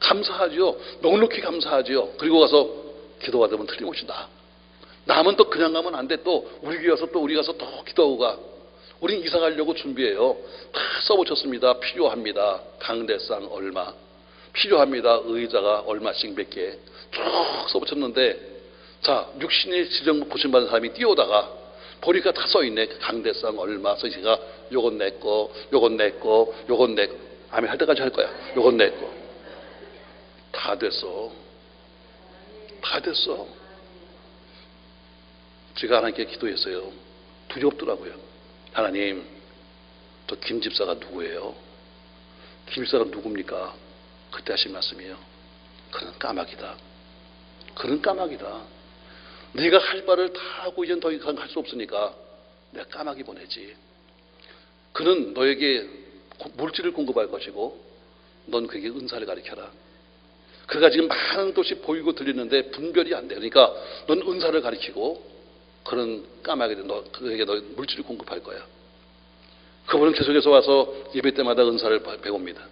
Speaker 1: 감사하죠. 넉넉히 감사하죠. 그리고 가서 기도받으면 틀림없이 나. 남은 또 그냥 가면 안 돼. 또 우리 교회 와서 또 우리 가서 또 기도하고 가. 우린 이사 가려고 준비해요. 다 써붙였습니다. 필요합니다. 강대상 얼마. 필요합니다. 의자가 얼마씩 몇 개. 쭉 써붙였는데 자, 육신의 지정 고침받은 사람이 뛰어오다가 보니까 다 써있네. 강대상 얼마. 그래서 제가 요건 내 거, 요건 내 거, 요건 내 거. 아멘 할 때까지 할 거야. 요건 내 거. 다 됐어. 다 됐어. 제가 하나님께 기도했어요. 두렵더라고요. 하나님, 저 김 집사가 누구예요? 김 집사가 누굽니까? 그때 하신 말씀이에요. 그는 까마귀다. 그는 까마귀다. 네가 할 바를 다 하고 이젠 더 이상 할 수 없으니까 내가 까마귀 보내지. 그는 너에게 물질을 공급할 것이고 넌 그에게 은사를 가르쳐라. 그가 지금 많은 것이 보이고 들리는데 분별이 안 돼. 그러니까 넌 은사를 가르치고 그는 까마귀들 그에게 너 물질을 공급할 거야. 그분은 계속해서 와서 예배 때마다 은사를 배웁니다.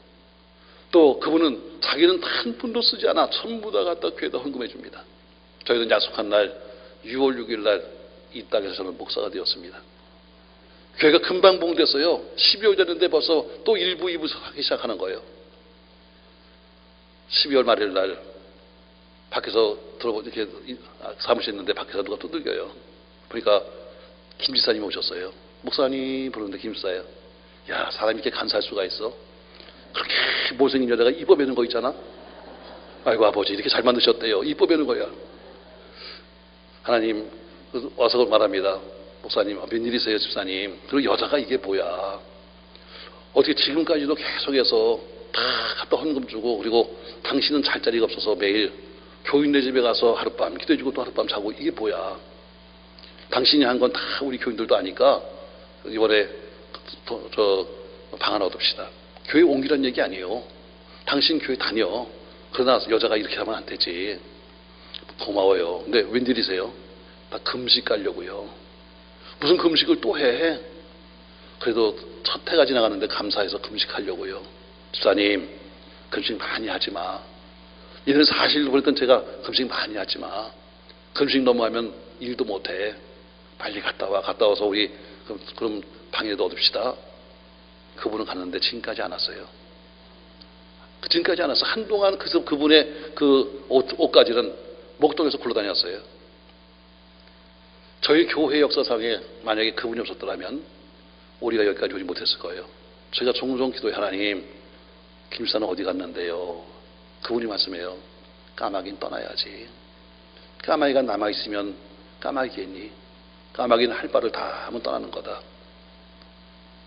Speaker 1: 또 그분은 자기는 한 푼도 쓰지 않아 전부 다 갖다 교회에다 헌금해 줍니다. 저희는 약속한 날 6월 6일 날 이 땅에서 저는 목사가 되었습니다. 교회가 금방 봉됐어요. 12월 됐는데 벌써 또 1부, 2부 하기 시작하는 거예요. 12월 말일 날 밖에서 이렇게 사무실에 있는데 밖에서 누가 두들겨요. 그러니까 김 지사님 오셨어요. 목사님 부르는데 김 지사예요. 야, 사람이 이렇게 간사할 수가 있어? 그렇게 못생긴 여자가 이뻐 베는 거 있잖아. 아이고 아버지 이렇게 잘 만드셨대요. 이뻐 베는 거야. 하나님 와서 말합니다. 목사님 웬일이세요 집사님. 그리고 여자가 이게 뭐야. 어떻게 지금까지도 계속해서 다 갖다 헌금 주고 그리고 당신은 잘 자리가 없어서 매일 교인네 집에 가서 하룻밤 기도해주고 또 하룻밤 자고 이게 뭐야. 당신이 한 건 다 우리 교인들도 아니까 이번에 저 방 하나 얻읍시다. 교회 옮기란 얘기 아니에요. 당신 교회 다녀. 그러나 여자가 이렇게 하면 안 되지. 고마워요. 근데 웬일이세요? 나 금식 가려고요. 무슨 금식을 또 해? 그래도 첫 해가 지나가는데 감사해서 금식하려고요. 집사님 금식 많이 하지 마. 이런 사실을 보니까 제가 금식 많이 하지 마. 금식 너무 하면 일도 못해. 빨리 갔다 와. 갔다 와서 우리 그럼 방에도 얻읍시다. 그분은 갔는데 지금까지 안 왔어요. 지금까지 안 왔어. 한동안 그분의 그 옷가지는 목동에서 굴러다녔어요. 저희 교회 역사상에 만약에 그분이 없었더라면 우리가 여기까지 오지 못했을 거예요. 저희가 종종 기도해, 하나님, 김사는 어디 갔는데요? 그분이 말씀해요. 까마귀는 떠나야지. 까마귀가 남아있으면 까마귀겠니? 까마귀는 할 바를 다 하면 떠나는 거다.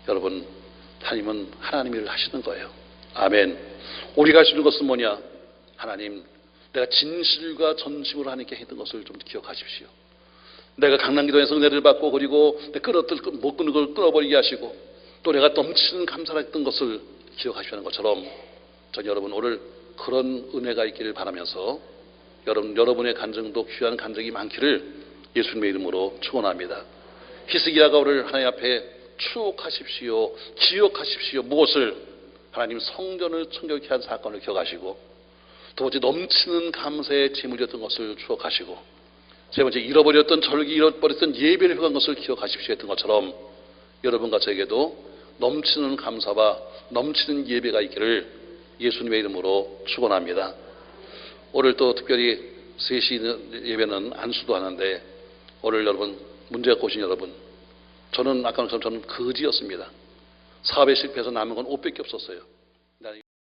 Speaker 1: 여러분, 하나님은 하나님 일을 하시는 거예요. 아멘. 우리가 할 수 있는 것은 뭐냐? 하나님, 내가 진실과 전심으로 하나님께 했던 것을 좀 기억하십시오. 내가 강남기도에서 은혜를 받고, 그리고 못 끊는 걸 끊어버리게 하시고, 또 내가 넘치는 감사를 했던 것을 기억하시는 것처럼, 전 여러분 오늘 그런 은혜가 있기를 바라면서 여러분의 간증도 귀한 간증이 많기를 예수님의 이름으로 축원합니다. 히스기야가 오늘 하나님 앞에 추억하십시오, 기억하십시오. 무엇을? 하나님 성전을 청결케 한 사건을 기억하시고, 두 번째 넘치는 감사의 제물이었던 것을 추억하시고, 세 번째 잃어버렸던 예배를 회복한 것을 기억하십시오 했던 것처럼, 여러분과 저에게도 넘치는 감사와 넘치는 예배가 있기를 예수님의 이름으로 축원합니다. 오늘 또 특별히 3시 예배는 안수도 하는데, 오늘 여러분 문제가 오신 여러분, 저는 아까 저는 거지였습니다. 사업에 실패해서 남은 건 옷밖에 없었어요.